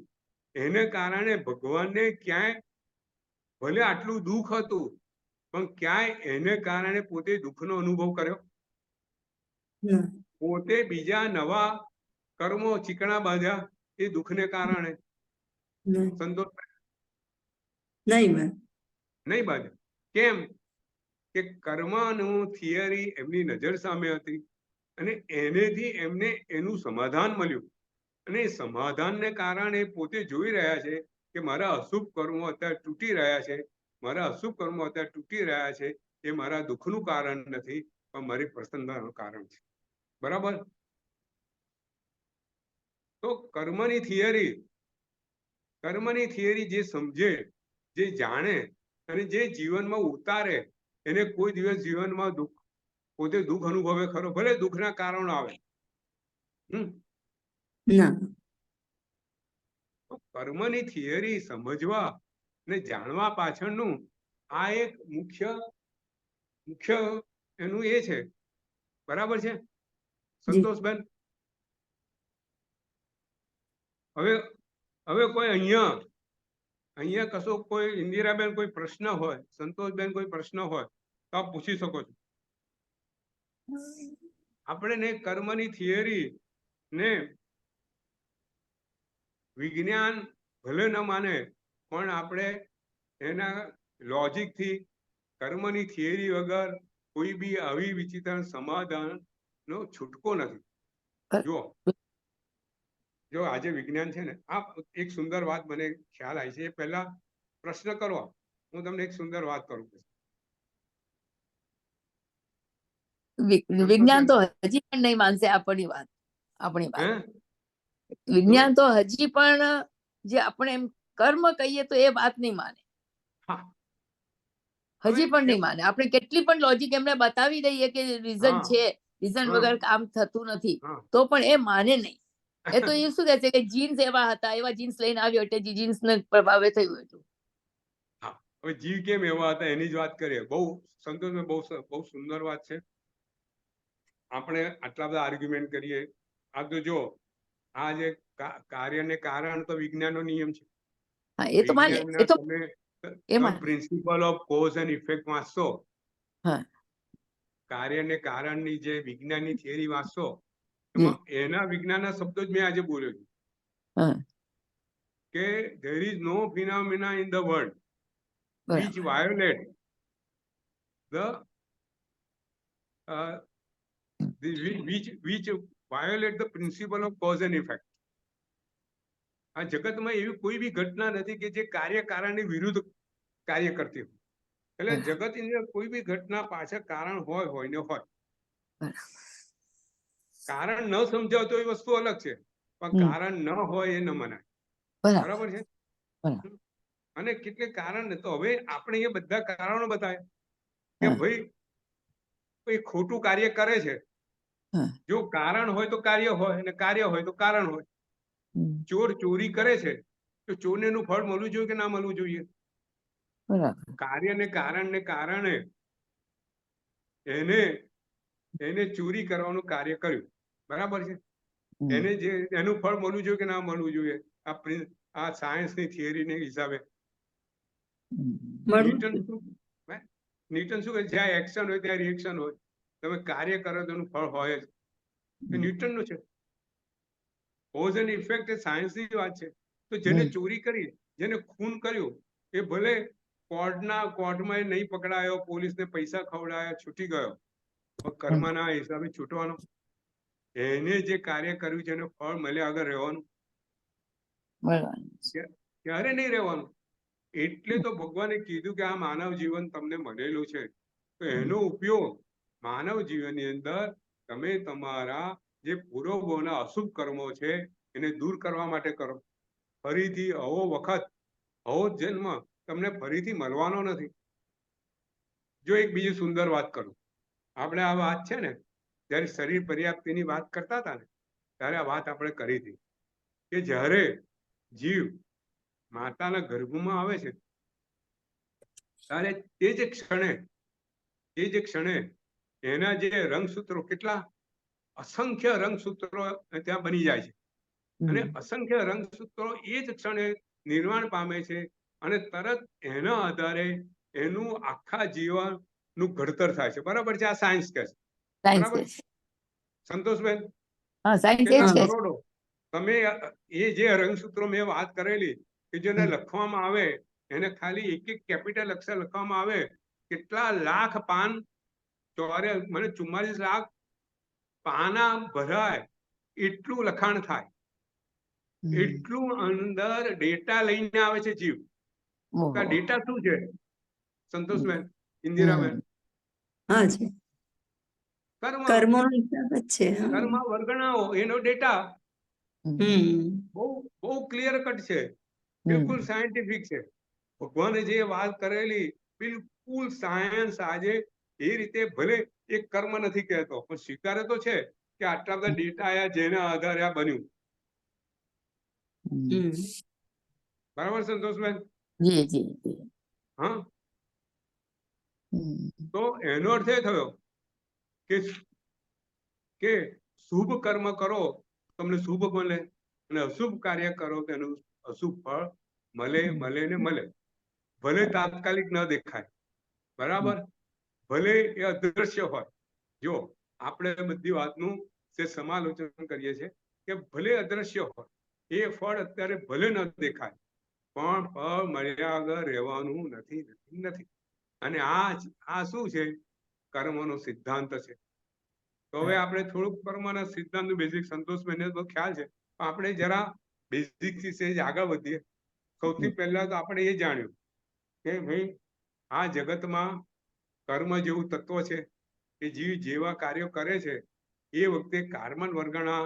S2: એને કારણે ભગવાનને ક્યાંય ભલે આટલું દુઃખ હતું પણ ક્યાંય એને કારણે પોતે દુઃખનો અનુભવ કર્યો? પોતે બીજા નવા કર્મો ચીકણા બાંધ્યા એ દુઃખને કારણે? સંતોષ નહીં બાંધ્યા. કેમ? કે કર્મનું થિયરી એમની નજર સામે હતી અને એનેથી એમને એનું સમાધાન મળ્યું અને એ સમાધાનને કારણે પોતે જોઈ રહ્યા છે કે મારા અશુભ કર્મો અત્યારે તૂટી રહ્યા છે, મારા અશુભ કર્મો અત્યારે તૂટી રહ્યા છે. એ મારા દુઃખનું કારણ નથી પણ મારી પ્રસન્નતાનું કારણ છે. બરાબર? તો કર્મની થિયરી જે સમજે, જે જાણે અને જે જીવનમાં ઉતારે એને કોઈ દિવસ જીવનમાં પોતે દુઃખ અનુભવે ખરો? ભલે દુઃખના કારણો આવે. કર્મની થિયરી સમજવા ને જાણવા પાછળનું આ એક મુખ્ય એનું એ છે. બરાબર છે સંતોષબેન? હવે કોઈ અહીંયા કશો કોઈ ઇન્દિરાબેન કોઈ પ્રશ્ન હોય, સંતોષબેન કોઈ પ્રશ્ન હોય તો આપ પૂછી શકો છો. આપણે ને કર્મની થિયરી ને વિજ્ઞાન ભલે ન માને પણ આપણે એના લોજિકથી કર્મની થિયરી વગર કોઈ બી આવી વિચિત્ર સમાધાનનો છૂટકો નથી. જો આજે વિજ્ઞાન છે ને, આ એક સુંદર વાત મને ખ્યાલ આવી છે. એ પહેલા પ્રશ્ન કરો, હું તમને એક સુંદર વાત કરું.
S1: વિજ્ઞાન તો હજી પણ નહીં માનશે આપણી વાત. વિજ્ઞાન તો હજી પણ જે આપણે એમ કર્મ કહીએ તો એ વાત નહીં માને, હજી પણ નહીં માને. આપણે કેટલી પણ લોજિક એમને બતાવી દઈએ કે રીઝન છે, રીઝન વગર કામ થતું નથી, તો પણ એ માને નહીં. એ તો એ શું કહે છે કે જીન્સ એવા હતા, એવા જીન્સ લઈને આવ્યો એટલે જીન્સ ને પ્રભાવે થયું હતું.
S2: હવે જીવ કેમ એવા હતા એની જ વાત કરીએ. બહુ સંતોષ, બહુ સુંદર વાત છે. આપણે આટલા બધા આર્ગ્યુમેન્ટ કરીએ. આ તો જો આ જે કાર્ય ને કારણ તો વિજ્ઞાનનો નિયમ છે.
S1: એ તો માને.
S2: તમે principal of cause and effect વાંચશો, કાર્ય ને કારણની જે વિજ્ઞાનની થિયરી વાંચશો, એના વિજ્ઞાનના શબ્દો જ મેં આજે બોલ્યો છું કે there is no phenomena in the world which violate the principle of cause and effect. આ જગતમાં એવી કોઈ બી ઘટના નથી કે જે કાર્ય કારણની વિરુદ્ધ કાર્ય કરતી હોય. એટલે જગતની અંદર કોઈ બી ઘટના પાછળ કારણ હોય ને હોય. કારણ ન સમજાવતો એ વસ્તુ અલગ છે, પણ કારણ ન હોય એ ન મનાય. બરાબર છે? અને કેટલે કારણ તો હવે આપણે એ બધા કારણો બતાવે કે ભાઈ કોઈ ખોટું કાર્ય કરે છે
S1: હા.
S2: જો કારણ હોય તો કાર્ય હોય, અને કાર્ય હોય તો કારણ હોય. ચોર ચોરી કરે છે તો ચોરને એનું ફળ મળવું જોઈએ કે ના મળવું જોઈએ?
S1: બરાબર.
S2: કાર્યને કારણને કારણે એને ચોરી કરવાનું કાર્ય કર્યું, બરાબર છે. એને જે એનું ફળ મળવું જોઈએ કે ના મળવું જોઈએ? આ સાયન્સની થિયરીને હિસાબે ન્યૂટન શું કહે? જ્યાં એક્શન હોય ત્યાં રિએક્શન હોય. તમે કાર્ય કરો તો એનું ફળ હોય જ. એ ન્યૂટનનું છે. કોઝ એન્ડ ઇફેક્ટ એ સાયન્સની વાત છે. તો જેને ચોરી કરી, જેને ખૂન કર્યું, એ ભલે કોર્ટમાં નહીં પકડાયો, પોલીસને પૈસા ખવડાયા, છૂટી ગયો, કર્મના હિસાબે છૂટવાનો. એને જે કાર્ય કર્યું છે એનું ફળ મળ્યા આગળ રહેવાનું ક્યારે નહીં રહેવાનું. એટલે તો ભગવાને કીધું કે આ માનવ જીવન તમને મળેલું છે, તો એનો ઉપયોગ માનવ જીવનની અંદર તમે તમારા જે પૂર્વજોના અશુભ કર્મો છે એને દૂર કરવા માટે કરો. ફરીથી આવો વખત, આવો જન્મ તમને ફરીથી મળવાનો નથી. જો એક બીજી સુંદર વાત કરું, આપણે આ વાત છે ને, જ્યારે શરીર પર્યાપ્તિની વાત કરતા હતા ને, ત્યારે આ વાત આપણે કરી હતી કે જ્યારે જીવ માતાના ગર્ભમાં આવે છે ત્યારે તે જ ક્ષણે એના જે રંગસૂત્રો, કેટલા અસંખ્ય રંગસૂત્રો ત્યાં બની જાય છે, અને અસંખ્ય રંગસૂત્રો એ જ ક્ષણે નિર્વાણ પામે છે, અને તરત એના આધારે એનું આખા જીવનનું ઘડતર થાય છે. બરાબર છે? આ સાયન્સ કહે છે. બરાબર સંતોષબેન? કરોડો તમે એ જે રંગસૂત્રો મેં વાત કરેલી કે જેને લખવામાં આવે, એને ખાલી એક એક કેપિટલ અક્ષર લખવામાં આવે, કેટલા લાખ પાન, મને 44 લાખ પાના ભરાય એટલું લખાણ થાય, એટલું અંદર ડેટા લઈને આવે છે જીવ. ડેટા શું છે સંતોષબેન, ઇન્દિરાબેન? કર્મ વર્ગણાઓ, એનો ડેટા બહુ ક્લિયર કટ છે, બિલકુલ સાયન્ટિફિક છે. ભગવાને જે વાત કરેલી બિલકુલ સાયન્સ આજે એ રીતે, ભલે એક કર્મ નથી કહેતો પણ સ્વીકારે તો છે કે આટલા બધા ડેટા આયા જેના આધારે આ બન્યું. બરાબર સંતોષબેન? હા. તો એનો અર્થ એ થયો કે શુભ કર્મ કરો તમને શુભ મળે, અને અશુભ કાર્ય કરો તો એનું અશુભ ફળ મળે ને મળે. ભલે તાત્કાલિક ન દેખાય, બરાબર, ભલે એ અદ્રશ્ય હોય. જો આપણે બધી વાતનું જે સમાલોચન કરીએ છીએ કે ભલે અદ્રશ્ય હોય, એ ફળ અત્યારે ભલે ન દેખાય, પણ ફળ મળ્યા આગળ રહેવાનું નથી. અને આ શું છે? કર્મનો સિદ્ધાંત છે. તો હવે આપણે થોડુંક કર્મના સિદ્ધાંતનું બેઝિક, સંતોષબેનને તો ખ્યાલ છે, આપણે જરા બેઝિક થી આગળ વધીએ. સૌથી પહેલા તો આપણે એ જાણ્યું કે ભાઈ આ જગતમાં કર્મ જેવું તત્વ છે કે જીવ જેવા કાર્યો કરે છે એ વખતે કાર્બન વર્ગણા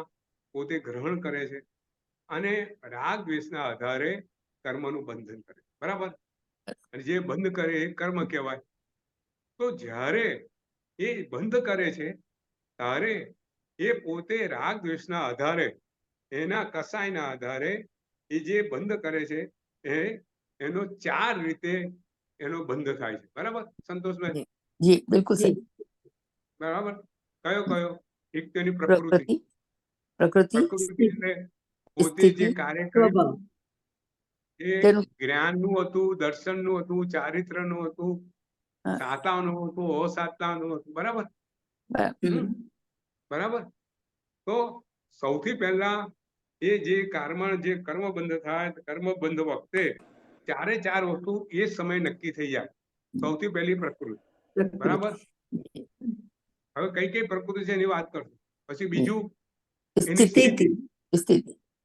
S2: પોતે ગ્રહણ કરે છે, અને રાગ દ્વેષના આધારે કર્મનું બંધન કરે. બરાબર? અને જે બંધ કરે એ કર્મ કહેવાય. તો જ્યારે એ બંધ કરે છે ત્યારે એ પોતે રાગ દ્વેષના આધારે, એના કસાયના આધારે એ જે બંધ કરે છે એનો 4 રીતે એનો બંધ થાય છે. બરાબર સંતોષભાઈ?
S1: જી બિલકુલ સહી.
S2: બરાબર. કયો? એક તેની પ્રકૃતિ એટલે પોતે જે કાર્ય કર્યું એ જ્ઞાનનું હતું, દર્શનનું હતું, ચારિત્રનું હતું, સાતાનું હતું, અસાતાનું હતું. બરાબર? બરાબર. તો સૌથી પહેલા એ જે કર્મ બંધ થાય, કર્મ બંધ વખતે 4 વસ્તુ એ સમય નક્કી થઈ જાય. સૌથી પહેલી પ્રકૃતિ. બરાબર? હવે કઈ પ્રકૃતિ છે એની વાત કરશું. પછી બીજું એની સ્થિતિ,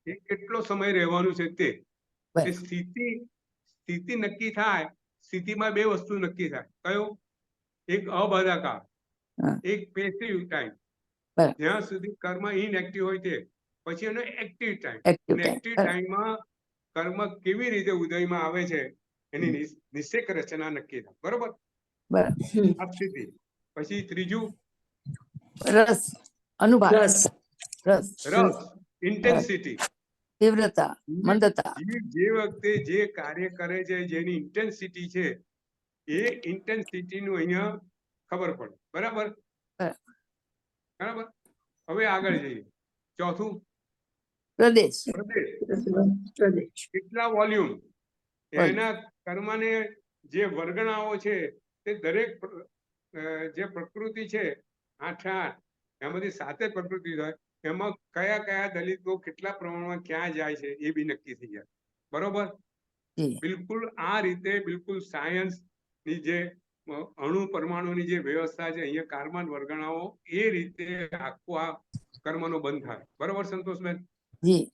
S2: એ કેટલો સમય રહેવાનું છે તે. સ્થિતિ નક્કી થાય. સ્થિતિમાં 2 વસ્તુ નક્કી થાય. કયો? એક અબાધાકાર, એક પેસિવ ટાઈમ. જ્યાં સુધી કર્મ ઇનએક્ટિવ હોય તે. પછી એનો એક્ટિવ ટાઈમ. એક્ટિવ ટાઈમમાં કર્મ કેવી રીતે ઉદયમાં આવે છે એની નિશ્ચિત રચના નક્કી થાય. બરોબર? આ સ્થિતિ. પછી ત્રીજું
S1: અનુભાવ,
S3: રસ
S1: રસ,
S2: રસ, ઇન્ટેન્સિટી.
S1: તીવ્રતા, મંદતા,
S2: જીવ જે વખતે જે કાર્ય કરે છે, જેની ઇન્ટેન્સિટી છે, એ ઇન્ટેન્સિટી નું અહીંયા ખબર પડે. બરાબર બરાબર. હવે આગળ જઈએ. ચોથું,
S1: પ્રદેશ,
S2: પ્રદેશ.
S3: પ્રદેશ
S2: કેટલા વોલ્યુમ.
S1: Volume.
S2: એના કર્મને જે વર્ગણાઓ છે તે દરેક જે પ્રકૃતિ છે 8 એમાંથી 7 પ્રકૃતિ હોય, એમાં કયા કયા દલિતો કેટલા પ્રમાણમાં ક્યાં જાય છે એ બી નક્કી થઈ જાય. બરોબર.
S1: જી,
S2: બિલકુલ આ રીતે બિલકુલ સાયન્સ ની જે અણુ પરમાણુની જે વ્યવસ્થા છે, અહીંયા કાર્બન વર્ગણાઓ એ રીતે આખું આ કર્મનો બંધ થાય. બરોબર સંતોષબેન?
S1: જી,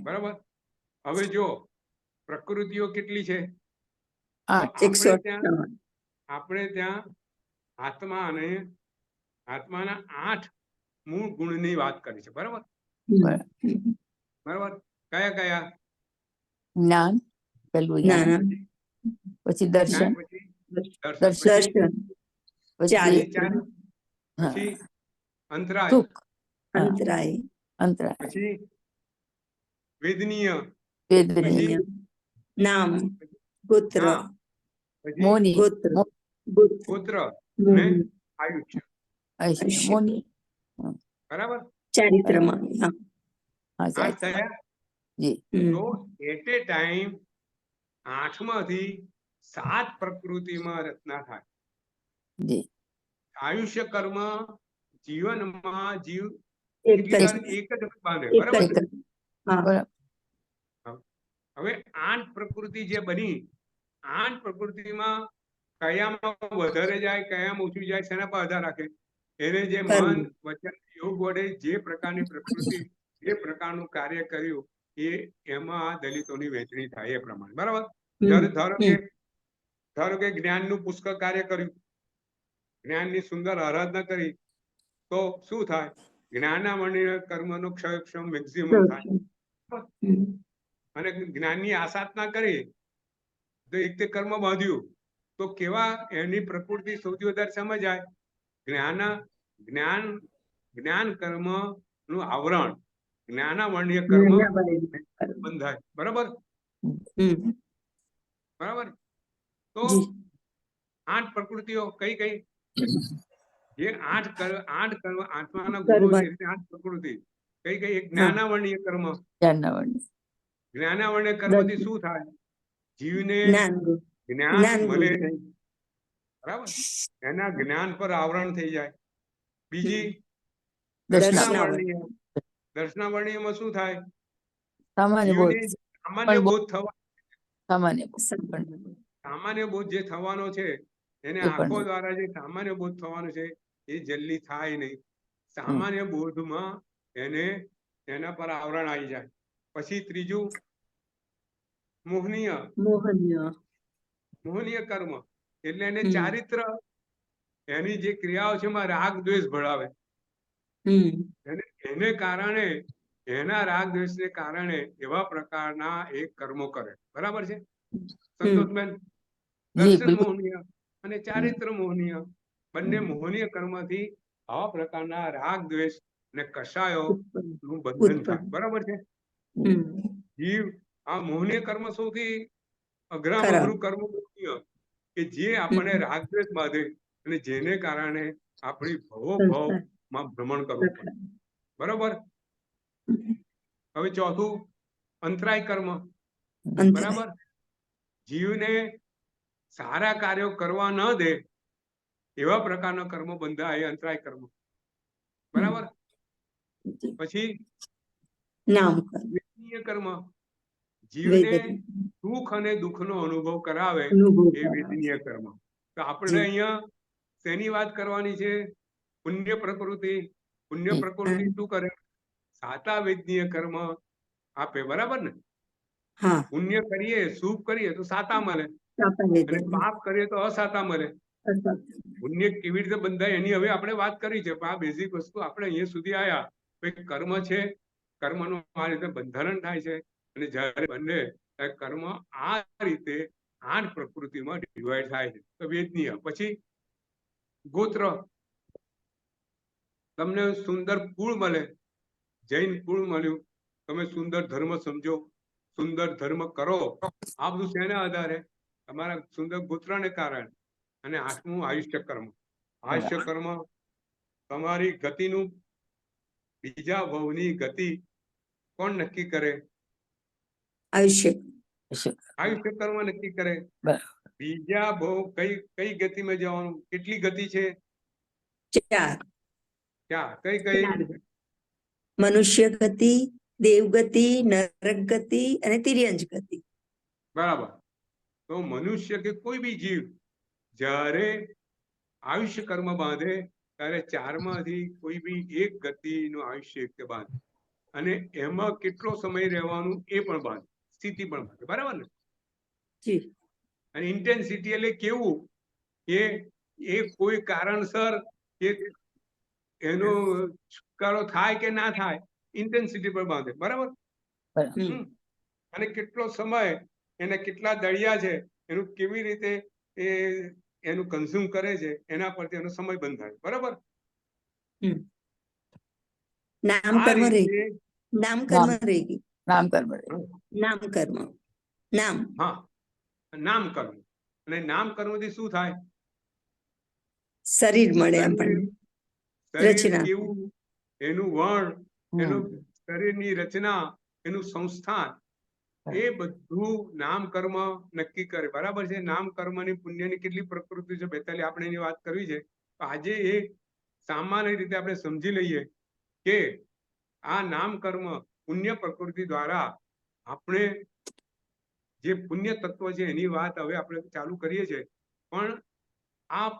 S2: બરાબર. હવે જો પ્રકૃતિઓ કેટલી છે, તો
S1: 8,
S2: આપણે ત્યાં આત્મા અને આત્માના 8 મૂળ ગુણની વાત કરી છે. બરાબર બરાબર. કયા કયા?
S1: જ્ઞાન, પેલું જ્ઞાન, પછી દર્શન,
S2: જ્ઞાન, પછી દર્શન,
S1: દર્શન,
S2: પછી
S1: પછી
S2: વિચાર, પછી અંતરાય,
S1: સુખ,
S3: અંતરાય,
S1: અંતરાય,
S2: પછી વેદનીય,
S1: વેદનીય,
S3: નામ, ગોત્ર,
S2: નામ, પછી
S1: મોની,
S3: ગોત્ર,
S2: ગોત્ર ને
S3: મોહની,
S2: આયુષ્ય.
S1: આયુષ્ય, મોની.
S2: બરાબર.
S3: ચારિત્રમાં.
S1: હા,
S2: 8
S1: સાહેબ.
S2: થયા.
S1: જી,
S2: તો એટ એ ટાઈમ 8માંથી 7 પ્રકૃતિમાં રચના થાય.
S1: જી,
S2: આયુષ્ય કર્મ જીવનમાં જીવ
S3: એક જ
S2: એક જ બાંધે.
S3: એક
S2: બરાબર.
S3: જ. હા.
S1: બરાબર.
S2: હવે 8 પ્રકૃતિ જે બની, 8 પ્રકૃતિમાં કયામાં વધારે જાય, કયામાં ઓછું જાય, શેના પર આધાર રાખે? એને જે
S3: કર્મ.
S2: મન વચન યોગ વડે જે પ્રકારની પ્રકૃતિ જે પ્રકારનું કાર્ય કર્યું એ એમાં આ દલિતોની વહેંચણી થાય એ પ્રમાણે. બરાબર. ધારો કે જ્ઞાનનું પુષ્કળ કાર્ય કર્યું, જ્ઞાનની સુંદર આરાધના કરી, તો શું થાય? જ્ઞાનામણીય કર્મનો ક્ષય મેક્સિમમ થાય. અને જ્ઞાનની આસાધના કરી તો એક તે કર્મ બાંધ્યું, તો કેવા એની પ્રકૃતિ સૌથી વધારે સમજાય? જ્ઞાન કર્મ નું આવરણ, જ્ઞાનાવર્ણીય કર્મ બંધાય. બરાબર બરાબર. તો 8 પ્રકૃતિઓ કઈ કઈ? જે 8 આત્માના ગુણો છે, 8 પ્રકૃતિ કઈ કઈ? એક જ્ઞાનાવર્ણીય કર્મ. જ્ઞાનાવર્ણીય કર્મથી શું થાય? જીવને જ્ઞાન મળે નહીં. બરાબર. એના જ્ઞાન પર આવરણ થઈ જાય. બીજી દર્શનાવર્ણીય. દર્શનાવર્ણીયમાં શું થાય?
S1: સામાન્ય બોધ,
S2: જીવને સામાન્ય બોધ થવા,
S1: સામાન્ય બોધ,
S2: સામાન્ય બોધ જે થવાનો છે, એને
S1: એ પણ
S2: આંખો દ્વારા જે સામાન્ય બોધ થવાનો છે એ જલ્દી થાય નહીં. સામાન્ય બોધમાં એને એના પર આવરણ આવી જાય. પછી ત્રીજું મોહનીય કર્મ, એટલે એને ચારિત્ર, એની જે ક્રિયાઓ છે એમાં રાગ દ્વેષ ભળાવે. એને કારણે, એના રાગ દ્વેષને કારણે એવા પ્રકારના એક કર્મો કરે. બરાબર છે સંતોષબેન? દર્શન મોહનીય અને ચારિત્ર મોહનીય, બંને મોહનીય કર્મથી આવા પ્રકારના રાગ દ્વેષ અને કષાયો નું બંધન થાય. બરાબર છે. જીવ આ મોહનીય કર્મ સૌથી અઘરામાં અઘરું કર્મ મોહનીય, કે જે આપણને રાગ દ્વેષ બાંધે અને જેને કારણે આપણી ભવોભવમાં ભ્રમણ કરવું પડે. બરાબર. હવે ચોથું અંતરાય કર્મ. બરાબર. જીવને સારા કાર્યો કરવા ન દે એવા પ્રકારના કર્મો બંધાય, અંતરાય કર્મ. બરાબર. પછી વેદનીય કર્મ, જીવને સુખ અને દુઃખનો અનુભવ કરાવે એ વેદનીય કર્મ. તો આપણે અહીંયા શેની વાત કરવાની છે? પુણ્ય પ્રકૃતિ. પુણ્ય પ્રકૃતિ શું કરે? સાતા વેદનીય કર્મ આપે. બરાબર ને? પુણ્ય કરીએ, શુભ કરીએ તો સાતા મળે, અને પાપ કરીએ તો અસાતા મળે. પુણ્ય કેવી રીતે બંધાય એની હવે આપણે વાત કરી છે, પણ આ બેઝિક વસ્તુ આપણે અહીંયા સુધી આવ્યા. કર્મ છે, કર્મનું આ રીતે બંધારણ થાય છે, અને જ્યારે બંને કર્મ આ રીતે 8 પ્રકૃતિમાં ડિવાઈડ થાય છે. તો વેદનીય, પછી ગોત્ર. તમને સુંદર કુળ મળે, જૈન કુળ મળ્યું, તમે સુંદર ધર્મ સમજો, સુંદર ધર્મ કરો, આ બધું શેના આધારે? તમારા સુંદર ગોત્રને કારણે. અને 8મું આયુષ્ય કર્મ. આયુષ્ય કર્મ તમારી ગતિનું, બીજા ભવની ગતિ કોણ નક્કી કરે?
S3: આયુષ્ય.
S2: આયુષ્ય કર્મ નક્કી કરે. બીજા ભવ કઈ ગતિમાં જવાનું? કેટલી ગતિ છે?
S3: 4.
S2: ક્યાં? કઈ?
S3: મનુષ્ય ગતિ, દેવ ગતિ, નરક ગતિ અને તિર્યંજ ગતિ.
S2: બરાબર. તો મનુષ્ય કે કોઈ બી જીવ જ્યારે આયુષ્ય કર્મ બાંધે ત્યારે 4માંથી કોઈ બી એક ગતિનું આયુષ્ય બાંધે, અને એમાં કેટલો સમય રહેવાનું એ પણ બાંધે, સ્થિતિ પણ બાંધે. બરાબર ને?
S3: જી.
S2: અને ઇન્ટેન્સિટી એટલે કેવું કે એ કોઈ કારણસર કે એનો છુટકારો થાય કે ના થાય, ઇન્ટેન્સિટી પર બાંધે. બરાબર. અને કેટલો સમય, એને કેટલા દળિયા છે, એનું કેવી રીતે એ એનું કન્ઝ્યુમ કરે છે, એના પરથી એનો સમય બંધાય. બરાબર.
S3: નામ કર્મ રહી ગયું. નામ કર્મ રહી ગયું.
S1: નામ કર્મ.
S3: નામ કર્મ. નામ.
S2: હા, નામ કર્મ. અને નામ કર્મથી શું થાય?
S3: શરીર મળે આપણને.
S2: શરીર કેવું, એનું વર્ણ, એનું શરીરની રચના, એનું સંસ્થાન, એ બધું નામ કર્મ નક્કી કરે. બરાબર છે. નામ કર્મની પુણ્યની કેટલી પ્રકૃતિ છે, બેતાલી આપણે એની વાત કરવી છે. આજે એ સામાન્ય રીતે આપણે સમજી લઈએ કે આ નામ કર્મ પુણ્ય પ્રકૃતિ દ્વારા આપણે જે પુણ્ય તત્વ છે એની વાત હવે આપણે ચાલુ કરીએ છીએ. પણ આ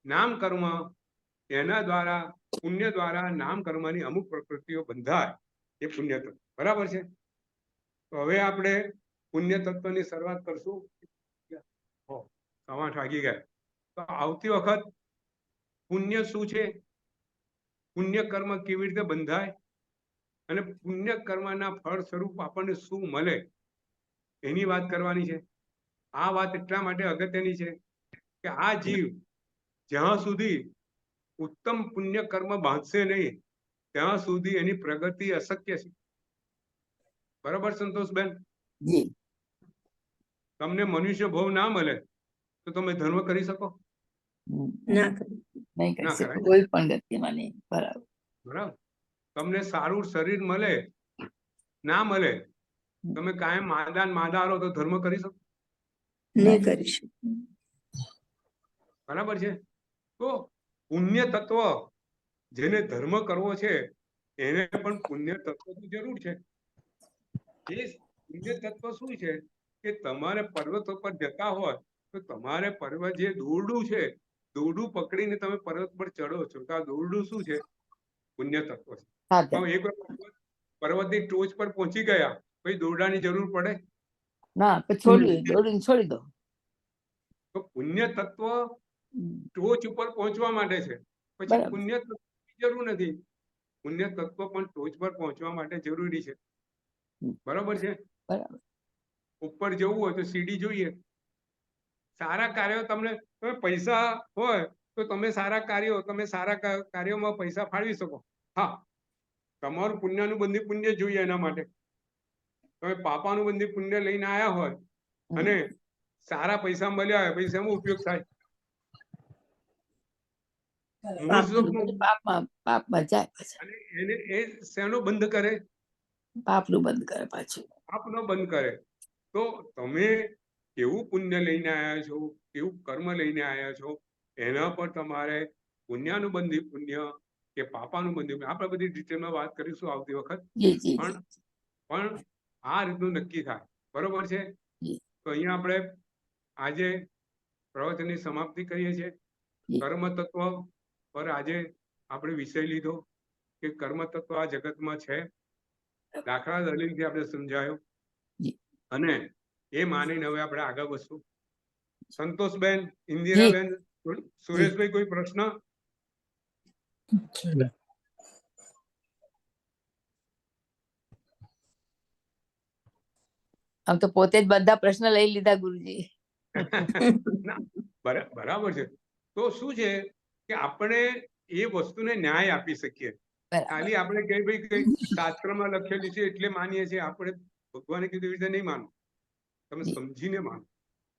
S2: નામ કર્મ, એના દ્વારા, પુણ્ય દ્વારા નામ કર્મની અમુક પ્રકૃતિઓ બંધાય, એ પુણ્ય તત્વ. બરાબર છે. તો હવે આપણે પુણ્ય તત્વની શરૂઆત કરશું. 8:15 વાગી ગયા. તો આવતી વખત પુણ્ય શું છે, પુણ્ય કર્મ કેવી રીતે બંધાય, અને પુણ્ય કર્મના ફળ સ્વરૂપ આપણને શું મળે, એની વાત કરવાની છે. આ વાત એટલા માટે અગત્યની છે કે આ જીવ જ્યાં સુધી ઉત્તમ પુણ્ય કર્મ બાંધશે નહીં, ત્યાં સુધી એની પ્રગતિ અશક્ય છે. બરાબર સંતોષબેન? તમને મનુષ્ય ભવ ના મળે તો તમે ધર્મ કરી શકો?
S3: ના
S2: કરાય.
S1: કોઈ પણ ગતિમાં નહીં. બરાબર.
S2: બરાબર. તમને સારું શરીર મળે ના મળે, તમે કાયમ માદા રહો તો ધર્મ કરી શકો?
S3: નહીં કરી શકો.
S2: બરાબર છે. તો પુણ્ય તત્વ જેને ધર્મ કરવો છે એને પણ પુણ્ય તત્વની જરૂર છે. એ પુણ્ય તત્વ શું છે કે તમારે પર્વતો પર જતા હોય તો તમારે પર્વત જે દોરડું છે, દોરડું પકડીને તમે પર્વત પર ચડો છો, તો આ દોરડું શું છે? પુણ્ય તત્વ છે. એક પર્વતની ટોચ પર પહોંચી ગયા પછી દોરડાની જરૂર પડે
S1: ના? છોડી દો.
S2: તો પુણ્ય તત્વ ટોચ ઉપર પહોંચવા માટે છે. પછી પુણ્ય તત્વની જરૂર નથી. પુણ્ય તત્વ પણ ટોચ પર પહોંચવા માટે જરૂરી છે. બરાબર છે. ઉપર જવું હોય તો સીડી જોઈએ. સારા કાર્યો તમે પૈસા હોય તો તમે સારા કાર્યોમાં પૈસા ફાળવી શકો. હા, તમારું પુણ્યનું બંધી પુણ્ય જોઈએ. એના માટે તમે પાપાનું બંધી પુણ્ય લઈને આવ્યા હોય અને સારા પૈસા મળ્યા હોય, પૈસામાં ઉપયોગ થાય?
S1: પાપમાં જાય.
S2: અને એને એ શેનો બંધ કરે?
S1: પાપનું બંધ કરે. પાછું
S2: પાપનો બંધ કરે. તો તમે કેવું પુણ્ય લઈને આવ્યા છો, કેવું કર્મ લઈને આવ્યા છો, એના પર તમારે પુણ્યાનુબંધી પુણ્ય કે પાપાનુબંધી, આપણે બધી ડિટેલમાં વાત કરીશું આવતી વખત. પણ આ રીતનું નક્કી થાય. બરોબર છે. તો અહીંયા આપણે આજે પ્રવચનની સમાપ્તિ કરીએ છીએ. કર્મ તત્વ પર આજે આપણે વિષય લીધો કે કર્મ તત્વ આ જગતમાં છે. દાખલા દલીલથી આપણે સમજાયો અને એ માનીને હવે આપણે આગળ વધશું. સંતોષબેન, ઇન્દિરાબેન, સુરેશભાઈ, કોઈ પ્રશ્ન?
S1: આમ તો પોતે જ બધા પ્રશ્ન લઈ લીધા ગુરુજી.
S2: બરાબર છે. તો શું છે કે આપણે એ વસ્તુને ન્યાય આપી શકીએ.
S1: બરાબર
S2: ખાલી આપણે કઈ ભાઈ કઈ શાસ્ત્રમાં લખેલું છે એટલે માનીએ છીએ, આપણે ભગવાને કીધું એવી રીતે નહીં માનો, તમે
S1: જી,
S2: સમજીને માનો.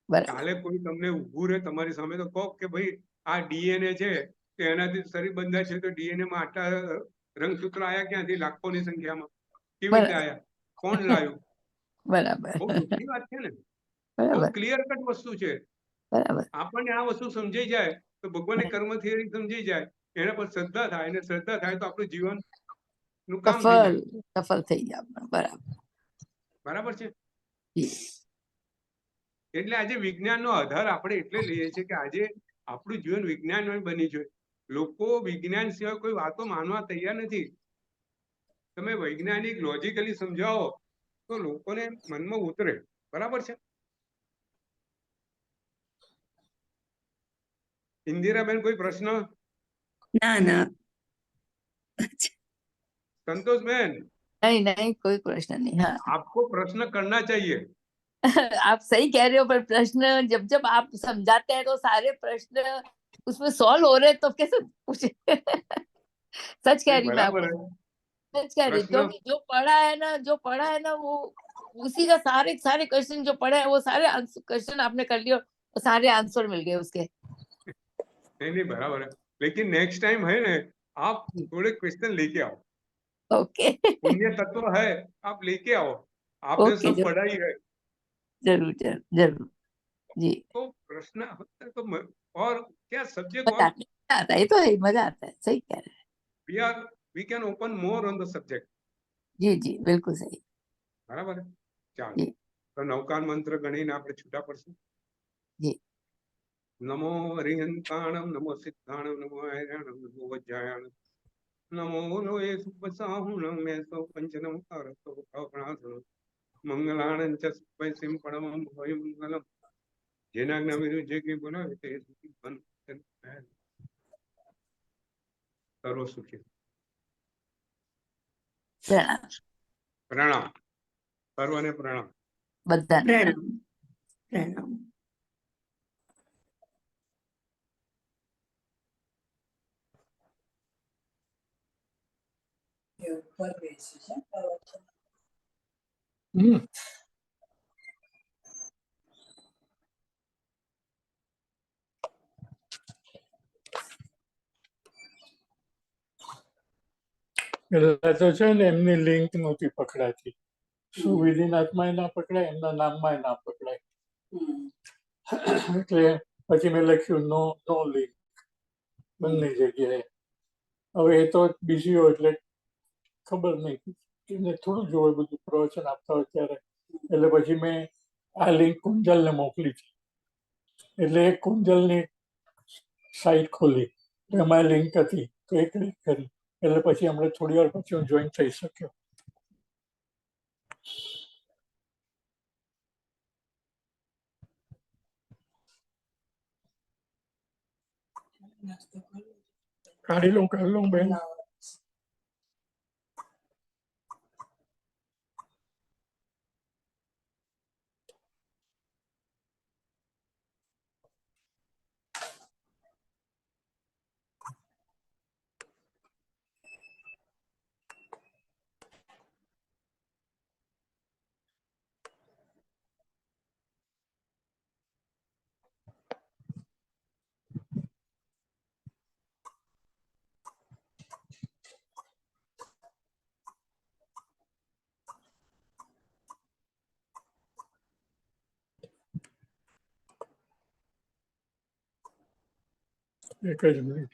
S1: બરાબર
S2: કાલે કોઈ તમને ઊભું રહે તમારી સામે તો કહો કે ભાઈ આ ડીએનએ છે તો એનાથી શરીર બંધાય છે, તો ડીએનએ માં આટલા રંગસૂત્રો આયા ક્યાંથી? લાખોની સંખ્યામાં કેવી રીતે
S1: બરાબર
S2: આયા? કોણ લાવ્યું?
S1: બરાબર
S2: બહુ દુઃખની વાત છે ને. બહુ
S1: બરાબર
S2: ક્લિયર કટ વસ્તુ છે.
S1: બરાબર
S2: આપણને આ વસ્તુ સમજાઈ જાય તો ભગવાનની કર્મ થિયરી સમજાઈ જાય, એના પર શ્રદ્ધા થાય, અને શ્રદ્ધા થાય તો આપણું જીવન નું કામ થઈ જાય.
S1: સફળ થઈ ગયા. બરાબર
S2: બરાબર છે.
S1: જી,
S2: એટલે આજે વિજ્ઞાનનો આધાર આપણે એટલે લઈએ છીએ કે આજે આપણું જીવન વિજ્ઞાન બની છે. લોકો વિજ્ઞાન સિવાય કોઈ વાતો માનવા તૈયાર નથી. તમે વૈજ્ઞાનિક લોજિકલી સમજાવો તો લોકોને મનમાં ઉતરે. બરાબર છે. इंदिराबेन कोई प्रश्न?
S3: ના ના
S2: संतोष बेन,
S1: नहीं नहीं कोई प्रश्न नहीं. हाँ
S2: आपको प्रश्न करना चाहिए.
S1: आप सही कह रहे हो, पर प्रश्न जब जब आप समझाते हैं तो सारे प्रश्न उसमें सॉल्व हो रहे हैं, तो कैसे पूछे? सच कह रही हूँ मैं
S2: बराबर
S1: आपको,
S2: है.
S1: सच कह रही हूँ,
S2: प्रश्न
S1: क्योंकि जो पढ़ा है ना वो उसी का सारे सारे क्वेश्चन जो पढ़े हैं वो सारे क्वेश्चन आपने कर लिए और सारे आंसर मिल गए उसके.
S2: नहीं बराबर है. लेकिन नेक्स्ट टाइम है ना, आप थोड़े क्वेश्चन लेके आओ.
S1: ओके
S2: पुण्य तत्व है, आप लेके आओ. आपने
S1: ओके,
S2: सब पढ़ाई है
S1: जरूर जरूर जरूर जी.
S2: तो प्रश्न होता है तो और क्या सब्जेक्ट
S1: मजा
S2: और
S1: आता है, ये तो है, मजा आता है. सही कह रहे हैं.
S2: We can open more on the subject.
S1: जी जी बिल्कुल सही.
S2: बराबर है. ચાલો
S1: जी
S2: તો નવકાર મંત્ર ગણીને આપણે છૂટા પડશું.
S1: जी.
S2: નમો હરિહંતાણમ, નમો સિદ્ધાણમ, નમો હૈરાણમ, નમો વજ્જાયાણમ, નમો લોએ સુપસાહુણમ, મેસો પંચનમ કારતો ભાવનાસનમ, મંગલાણં ચ સુપૈસિમ પરમં ભય મંગલમ. જેના જ્ઞ વિરુદ્ધ જે કંઈ બોલાવે તે સુખી બન સર્વ સુખી.
S1: પ્રણામ
S2: પ્રણામ. સર્વને પ્રણામ.
S1: બધાને.
S3: પ્રણામ પ્રણામ.
S4: પેલા તો છે ને એમની લિંક નહોતી પકડાતી. સુવિધિન આત્માએ ના પકડાય, એમના નામમાં ના પકડાય. એટલે પછી મેં લખ્યું નો નો લિંક બંને જગ્યાએ. હવે એ તો બીજી હોય એટલે ખબર નહીં, એને થોડું જોવે બધું પ્રવચન આપતા હોય ત્યારે. એટલે પછી મેં આ લિંક કુંજલને મોકલી છે. એટલે એ કુંજલની સાઈટ ખોલી, એમાં લિંક હતી તો એ ક્લિક કરી. એટલે પછી હમણાં થોડી વાર પછી હું જોઈન થઈ શક્યો. કાઢી લઉં બેન. એક જ મિનિટ.